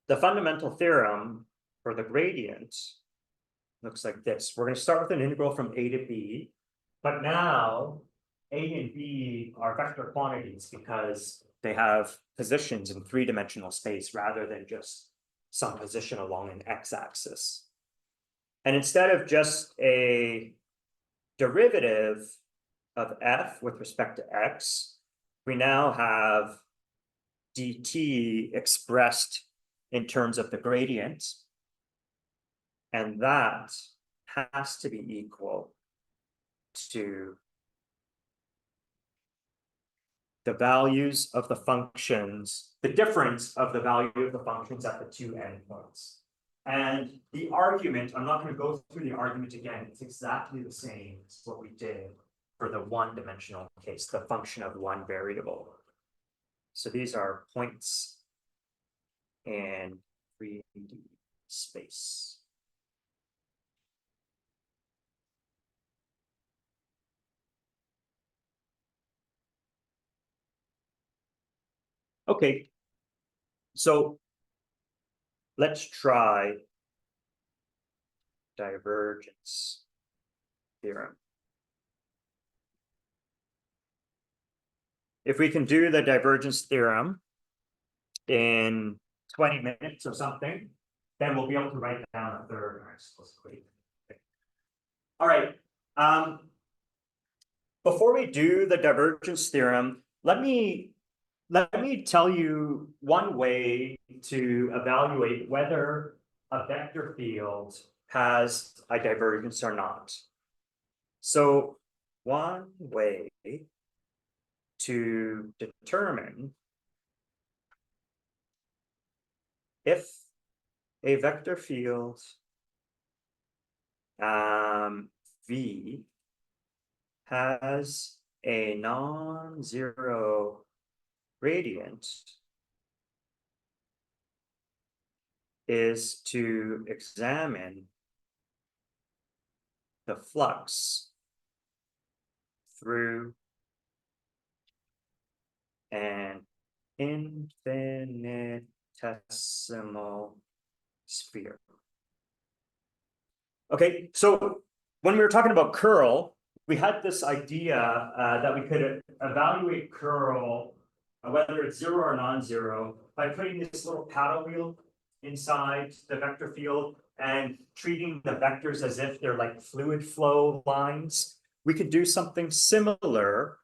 the fundamental theorem for the gradient looks like this. We're going to start with an integral from a to b, but now a and b are vector quantities because they have positions in three-dimensional space rather than just some position along an x-axis. And instead of just a derivative of f with respect to x, we now have dt expressed in terms of the gradient, and that has to be equal to the values of the functions, the difference of the value of the functions at the two endpoints. And the argument, I'm not going to go through the argument again, it's exactly the same as what we did for the one-dimensional case, the function of one variable. So these are points in 3D space. Okay, so let's try divergence theorem. If we can do the divergence theorem in 20 minutes or something, then we'll be able to write down a third explicitly. All right. Before we do the divergence theorem, let me tell you one way to evaluate whether a vector field has a divergence or not. So one way to determine if a vector field V has a non-zero gradient is to examine the flux through an infinitesimal sphere. Okay, so when we were talking about curl, we had this idea that we could evaluate curl, whether it's zero or non-zero, by putting this little paddle wheel inside the vector field and treating the vectors as if they're like fluid flow lines. We could do something similar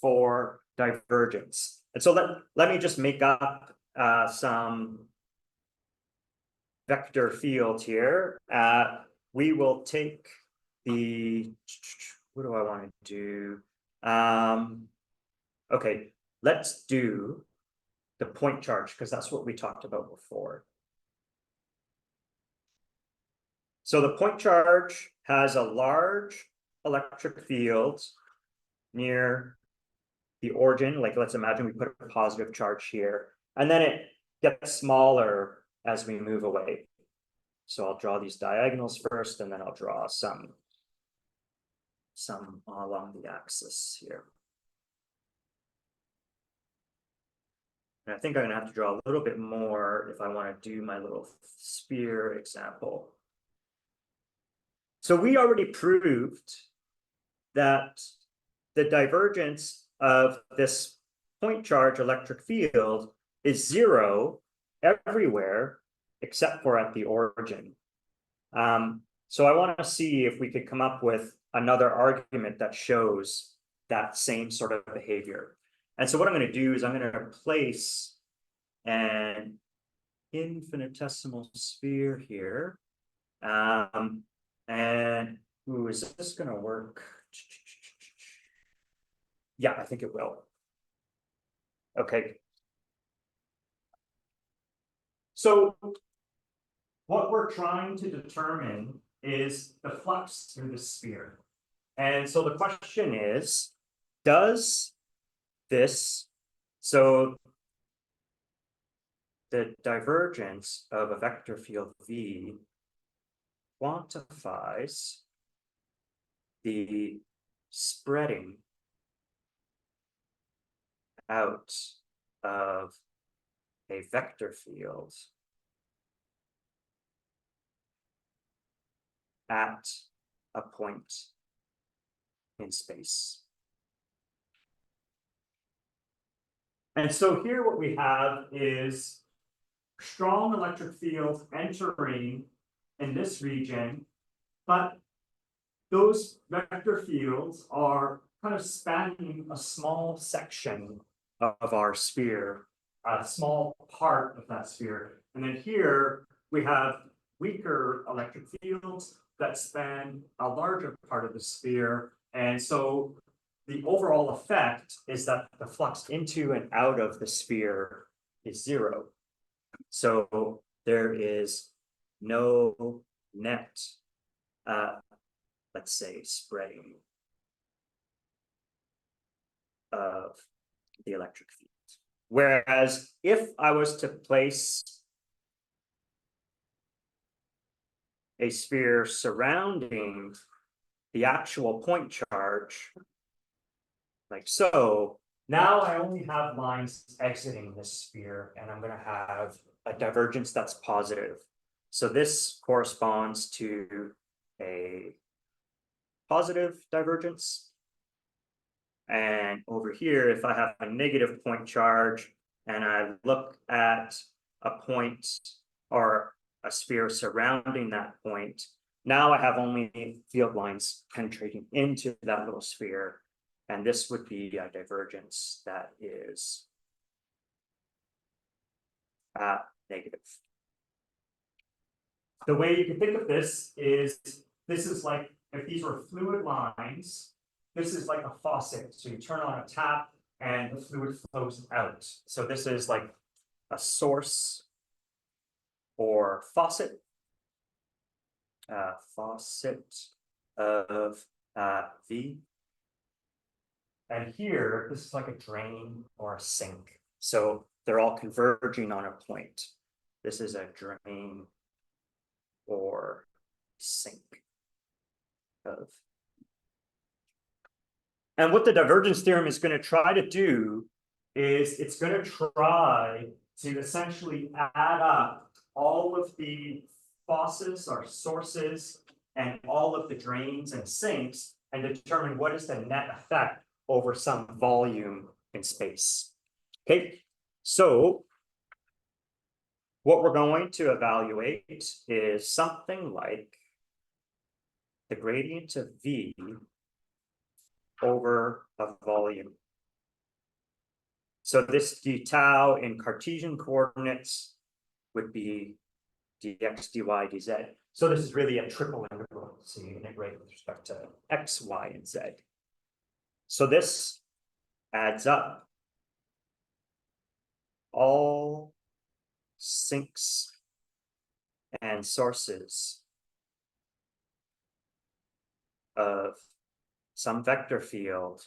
for divergence. And so let me just make up some vector field here. We will take the, what do I want to do? Okay, let's do the point charge because that's what we talked about before. So the point charge has a large electric field near the origin. Like, let's imagine we put a positive charge here, and then it gets smaller as we move away. So I'll draw these diagonals first, and then I'll draw some along the axis here. And I think I'm going to have to draw a little bit more if I want to do my little sphere example. So we already proved that the divergence of this point charge electric field is zero everywhere except for at the origin. So I want to see if we could come up with another argument that shows that same sort of behavior. And so what I'm going to do is I'm going to place an infinitesimal sphere here. And ooh, is this going to work? Yeah, I think it will. Okay. So what we're trying to determine is the flux through the sphere. And so the question is, does this, so the divergence of a vector field V quantifies the spreading out of a vector field at a point in space. And so here what we have is strong electric field entering in this region, but those vector fields are kind of spanning a small section of our sphere, a small part of that sphere. And then here we have weaker electric fields that span a larger part of the sphere. And so the overall effect is that the flux into and out of the sphere is zero. So there is no net, let's say, spreading of the electric field. Whereas if I was to place a sphere surrounding the actual point charge, like so, now I only have lines exiting this sphere, and I'm going to have a divergence that's positive. So this corresponds to a positive divergence. And over here, if I have a negative point charge and I look at a point or a sphere surrounding that point, now I have only field lines penetrating into that little sphere. And this would be a divergence that is negative. The way you can think of this is like if these were fluid lines, this is like a faucet. So you turn on a tap and the fluid flows out. So this is like a source or faucet. Faucet of V. And here, this is like a drain or a sink. So they're all converging on a point. This is a drain or sink of. And what the divergence theorem is going to try to do is it's going to try to essentially add up all of the faucets or sources and all of the drains and sinks and determine what is the net effect over some volume in space. Okay, so what we're going to evaluate is something like the gradient of V over a volume. So this d tau in Cartesian coordinates would be dx, dy, dz. So this is really a triple integral. So you integrate with respect to x, y, and z. So this adds up all sinks and sources of some vector field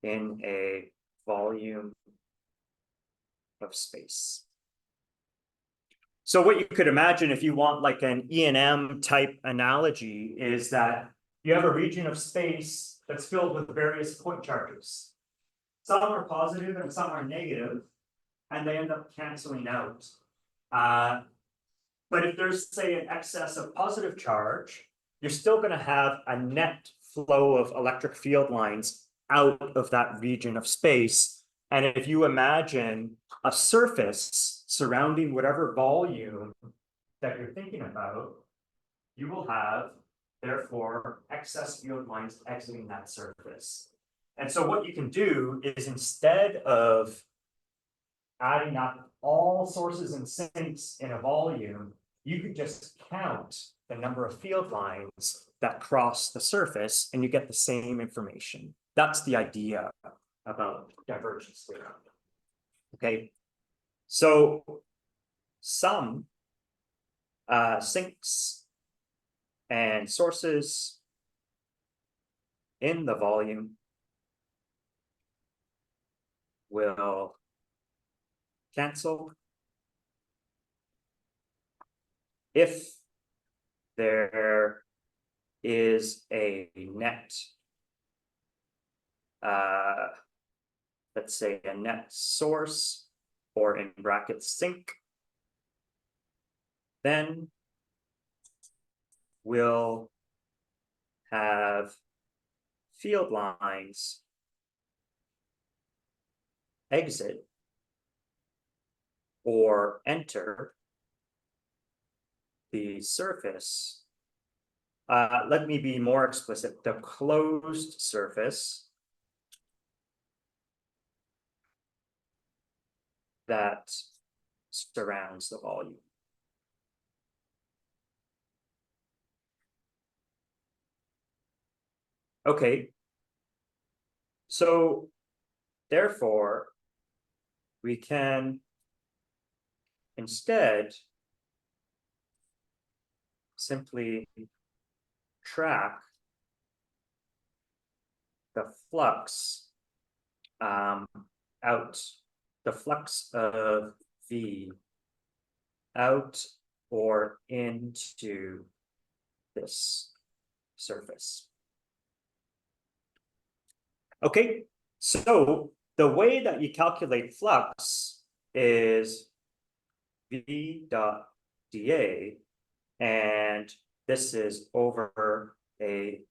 in a volume of space. So what you could imagine if you want like an E&M type analogy is that you have a region of space that's filled with various point charges. Some are positive and some are negative, and they end up canceling out. But if there's, say, an excess of positive charge, you're still going to have a net flow of electric field lines out of that region of space. And if you imagine a surface surrounding whatever volume that you're thinking about, you will have, therefore, excess field lines exiting that surface. And so what you can do is, instead of adding up all sources and sinks in a volume, you could just count the number of field lines that cross the surface and you get the same information. That's the idea about divergence theorem. Okay, so some sinks and sources in the volume will cancel if there is a net, let's say a net source, or in brackets sink, then we'll have field lines exit or enter the surface. Let me be more explicit. The closed surface that surrounds the volume. Okay, so therefore, we can instead simply track the flux out, the flux of V out or into this surface. Okay, so the way that you calculate flux is V dot dA, and this is over a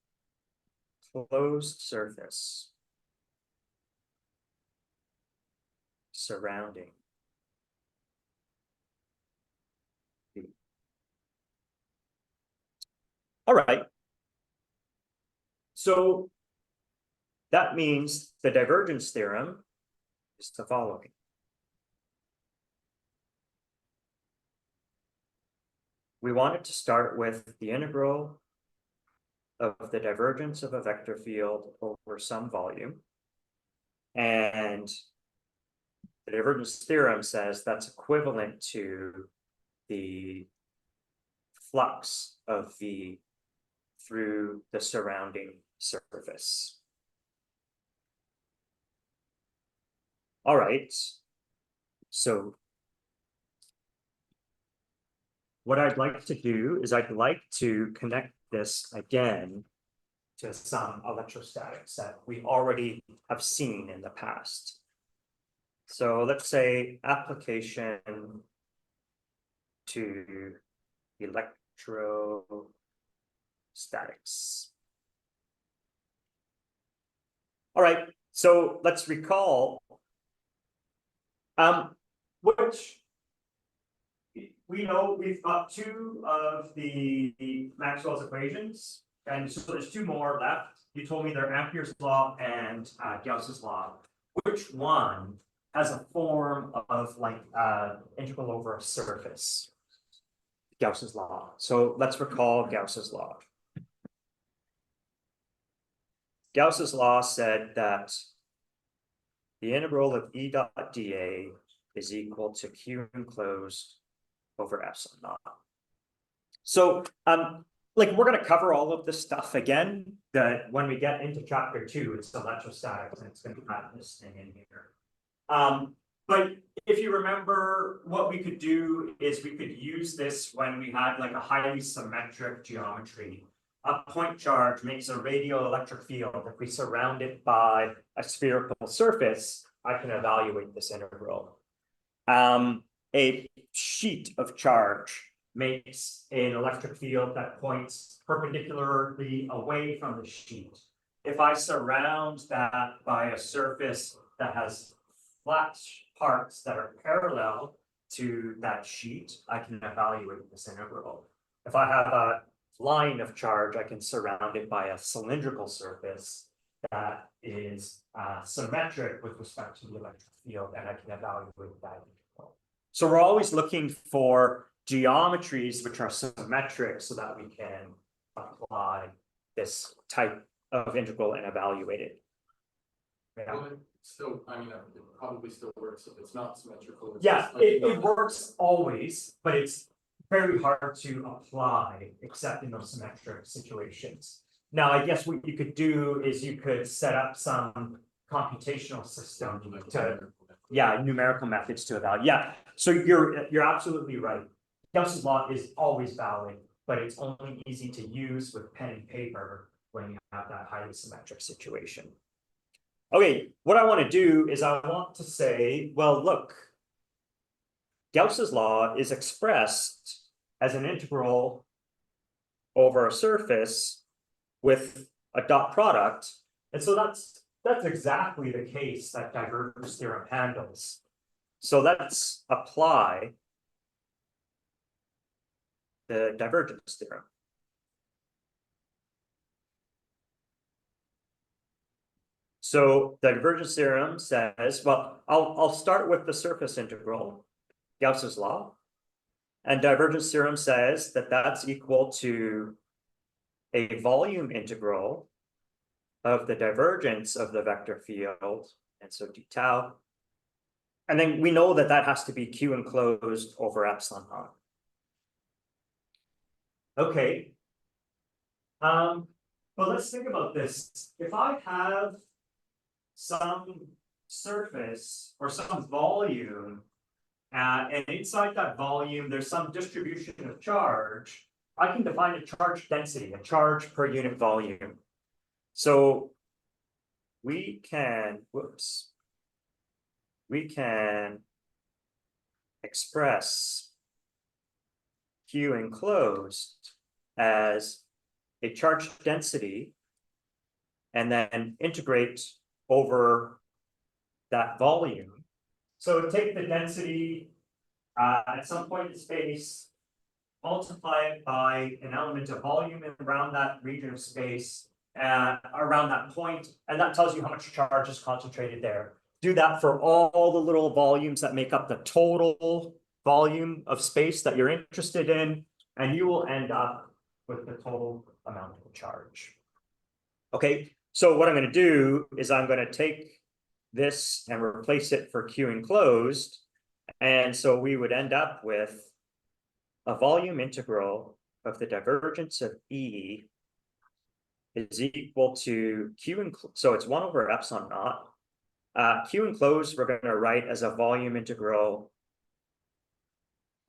closed surface surrounding V. All right. So that means the divergence theorem is the following. We wanted to start with the integral of the divergence of a vector field over some volume. And the divergence theorem says that's equivalent to the flux of V through the surrounding surface. All right, so what I'd like to do is I'd like to connect this again to some electrostatics that we already have seen in the past. So let's say application to electrostatics. All right, so let's recall which we know we've got two of the Maxwell's equations, and so there's two more left. You told me they're Ampere's law and Gauss's law. Which one has a form of like integral over a surface? Gauss's law. So let's recall Gauss's law. Gauss's law said that the integral of E dot dA is equal to Q enclosed over epsilon naught. So like we're going to cover all of this stuff again, that when we get into chapter 2, it's electrostatics, and it's going to have this thing in here. But if you remember, what we could do is we could use this when we had like a highly symmetric geometry. A point charge makes a radial electric field. If we surround it by a spherical surface, I can evaluate this integral. A sheet of charge makes an electric field that points perpendicularly away from the sheet. If I surround that by a surface that has flat parts that are parallel to that sheet, I can evaluate this integral. If I have a line of charge, I can surround it by a cylindrical surface that is symmetric with respect to the electric field, and I can evaluate that integral. So we're always looking for geometries which are symmetric so that we can apply this type of integral and evaluate it. Yeah. Well, it still, I mean, it probably still works if it's not symmetrical. It's Yeah, just like it not- works always, but it's very hard to apply except in those symmetric situations. Now, I guess what you could do is you could set up some computational system to, yeah, numerical methods to evaluate. Yeah, so you're absolutely right. Gauss's law is always valid, but it's only easy to use with pen and paper when you have that highly symmetric situation. Okay, what I want to do is I want to say, well, look, Gauss's law is expressed as an integral over a surface with a dot product. And so that's exactly the case that divergence theorem handles. So let's apply the divergence theorem. So the divergence theorem says, well, I'll start with the surface integral, Gauss's law. And divergence theorem says that that's equal to a volume integral of the divergence of the vector field, and so d tau. And then we know that that has to be Q enclosed over epsilon naught. Okay. Well, let's think about this. If I have some surface or some volume, and inside that volume, there's some distribution of charge, I can define a charge density, a charge per unit volume. So we can express Q enclosed as a charge density and then integrate over that volume. So take the density at some point in space, multiply it by an element of volume around that region of space, around that point, and that tells you how much charge is concentrated there. Do that for all the little volumes that make up the total volume of space that you're interested in, and you will end up with the total amount of charge. Okay, so what I'm going to do is I'm going to take this and replace it for Q enclosed, and so we would end up with a volume integral of the divergence of E is equal to Q enclosed, so it's 1 over epsilon naught. Q enclosed we're going to write as a volume integral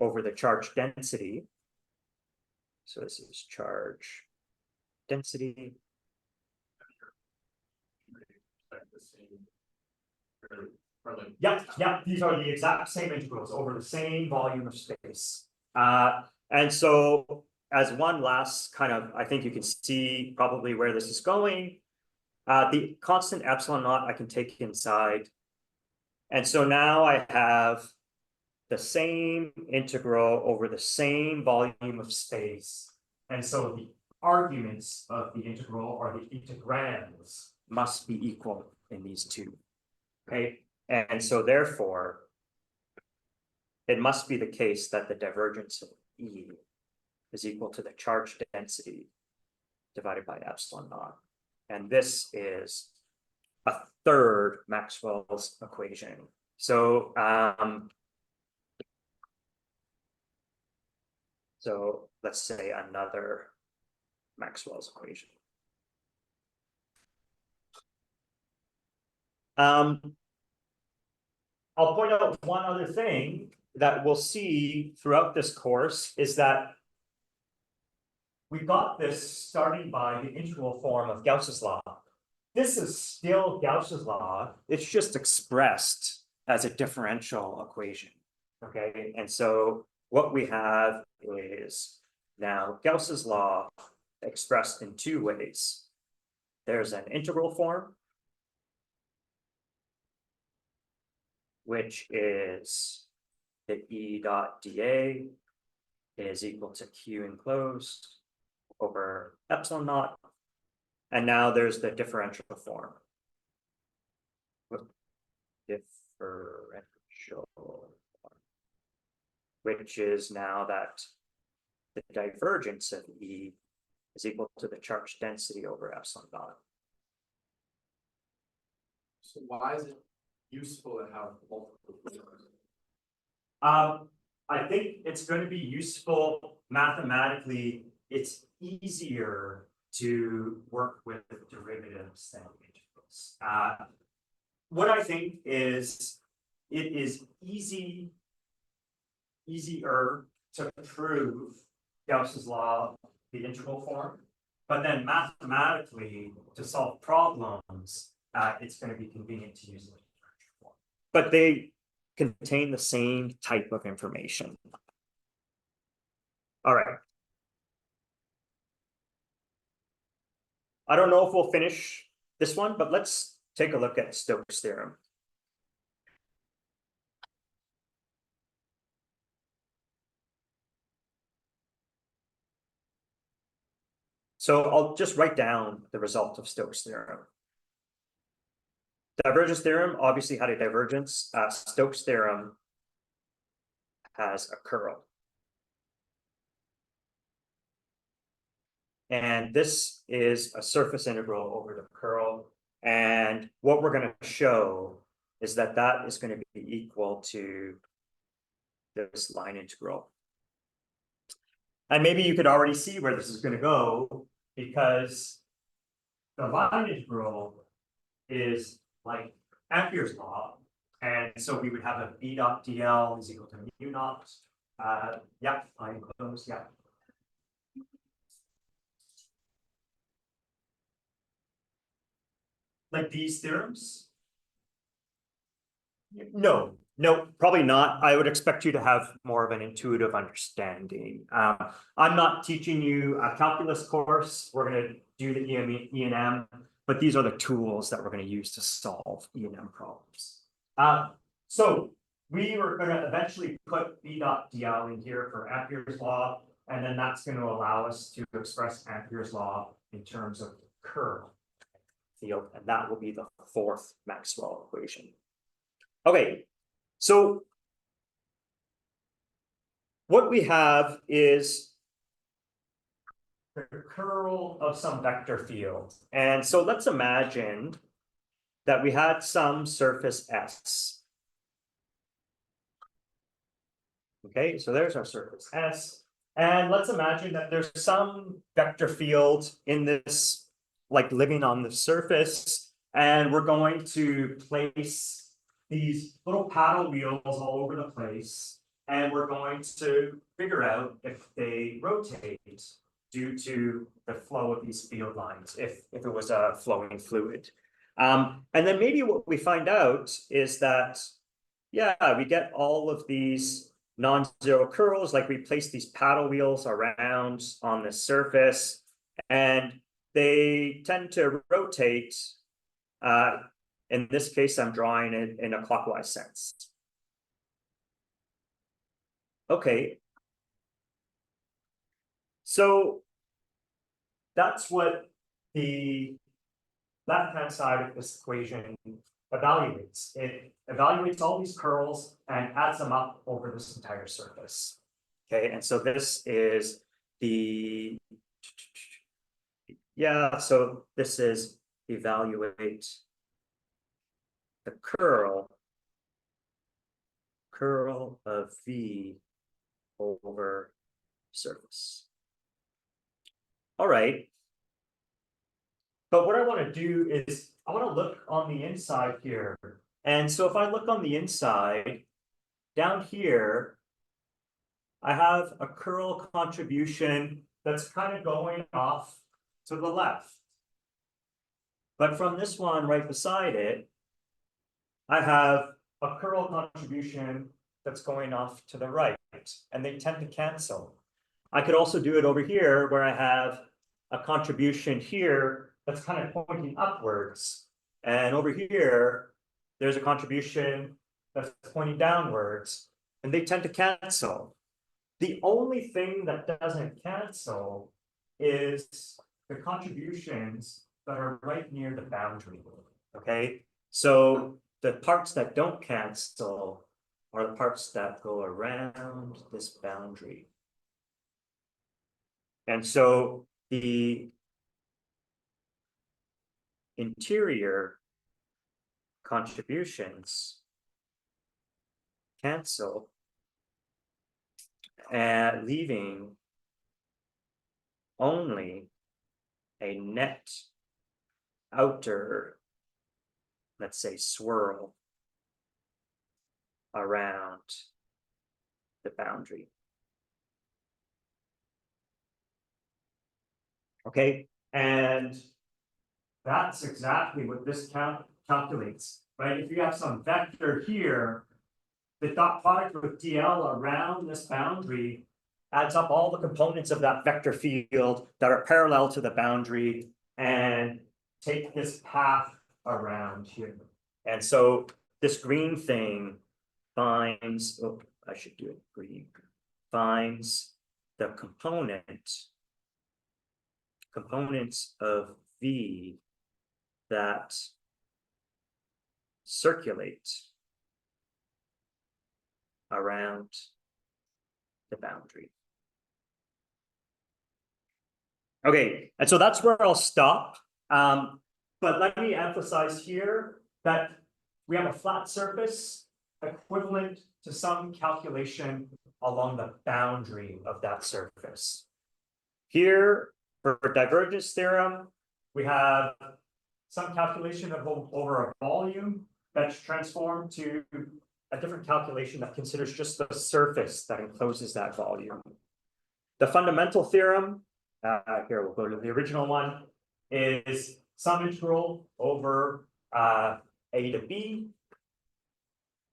over the charge density. So this is charge density. Yeah, these are the exact same integrals over the same volume of space. And so as one last kind of, I think you can see probably where this is going. The constant epsilon naught I can take inside. And so now I have the same integral over the same volume of space. And so the arguments of the integral or the integrands must be equal in these two. Okay, and so therefore, it must be the case that the divergence of E is equal to the charge density divided by epsilon naught. And this is a third Maxwell's equation. So let's say another Maxwell's equation. I'll point out one other thing that we'll see throughout this course is that we got this starting by the integral form of Gauss's law. This is still Gauss's law, it's just expressed as a differential equation, okay? And so what we have is now Gauss's law expressed in two ways. There's an integral form, which is that E dot dA is equal to Q enclosed over epsilon naught. And now there's the differential form. Differential form, which is now that the divergence of E is equal to the charge density over epsilon naught. So why is it useful to have multiple theorems? I think it's going to be useful mathematically. It's easier to work with derivatives than integrals. What I think is it is easier to prove Gauss's law, the integral form, but then mathematically to solve problems, it's going to be convenient to use the differential form. But they contain the same type of information. All right. I don't know if we'll finish this one, but let's take a look at Stoke's theorem. So I'll just write down the result of Stoke's theorem. Divergence theorem obviously had a divergence. Stoke's theorem has a curl. And this is a surface integral over the curl. And what we're going to show is that that is going to be equal to this line integral. And maybe you could already see where this is going to go, because the line integral is like Ampere's law. And so we would have a B dot dl is equal to mu naught. Yeah, line closed, yeah. Like these theorems? No, probably not. I would expect you to have more of an intuitive understanding. I'm not teaching you a calculus course. We're going to do the E and M, but these are the tools that we're going to use to solve E and M problems. So we were going to eventually put B dot dl in here for Ampere's law, and then that's going to allow us to express Ampere's law in terms of curl field, and that will be the fourth Maxwell equation. Okay, so what we have is the curl of some vector field. And so let's imagine that we had some surface S. Okay, so there's our surface S. And let's imagine that there's some vector field in this, like living on the surface, and we're going to place these little paddle wheels all over the place, and we're going to figure out if they rotate due to the flow of these field lines, if it was a flowing fluid. And then maybe what we find out is that, yeah, we get all of these non-zero curls, like we place these paddle wheels around on the surface, and they tend to rotate. In this case, I'm drawing it in a clockwise sense. Okay. So that's what the left-hand side of this equation evaluates. It evaluates all these curls and adds them up over this entire surface. Okay, and so this is the, yeah, so this is evaluate the curl of V over surface. All right. But what I want to do is I want to look on the inside here. And so if I look on the inside, down here, I have a curl contribution that's kind of going off to the left. But from this one right beside it, I have a curl contribution that's going off to the right, and they tend to cancel. I could also do it over here where I have a contribution here that's kind of pointing upwards. And over here, there's a contribution that's pointing downwards. and they tend to cancel. The only thing that doesn't cancel is the contributions that are right near the boundary, okay? So the parts that don't cancel are the parts that go around this boundary. And so the interior contributions cancel, and leaving only a net outer, let's say, swirl around the boundary. Okay, and that's exactly what this calculates, right? If you have some vector here, the dot product with DL around this boundary adds up all the components of that vector field that are parallel to the boundary and take this path around here. And so this green thing finds, oh, I should do it green, finds the components of V that circulate around the boundary. Okay, and so that's where I'll stop. But let me emphasize here that we have a flat surface equivalent to some calculation along the boundary of that surface. Here, for divergence theorem, we have some calculation of over a volume that's transformed to a different calculation that considers just the surface that encloses that volume. The fundamental theorem, here we'll go to the original one, is some integral over a to b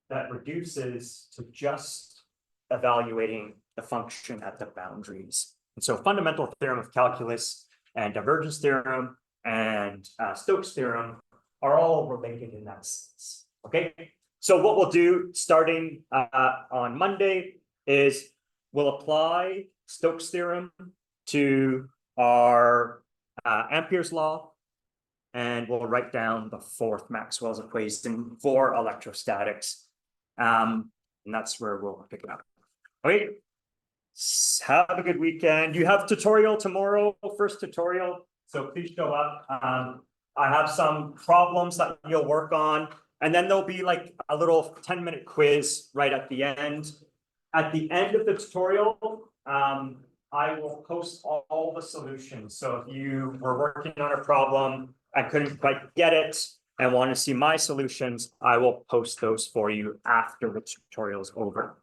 that reduces to just evaluating the function at the boundaries. And so fundamental theorem of calculus and divergence theorem and Stoke's theorem are all related in that sense. Okay, so what we'll do starting on Monday is we'll apply Stoke's theorem to our Ampere's law, and we'll write down the fourth Maxwell's equation for electrostatics. And that's where we'll pick it up. Okay, have a good weekend. You have tutorial tomorrow, first tutorial, so please show up. I have some problems that you'll work on, and then there'll be like a little 10-minute quiz right at the end. At the end of the tutorial, I will post all the solutions. So if you were working on a problem, I couldn't quite get it, and want to see my solutions, I will post those for you after the tutorial is over.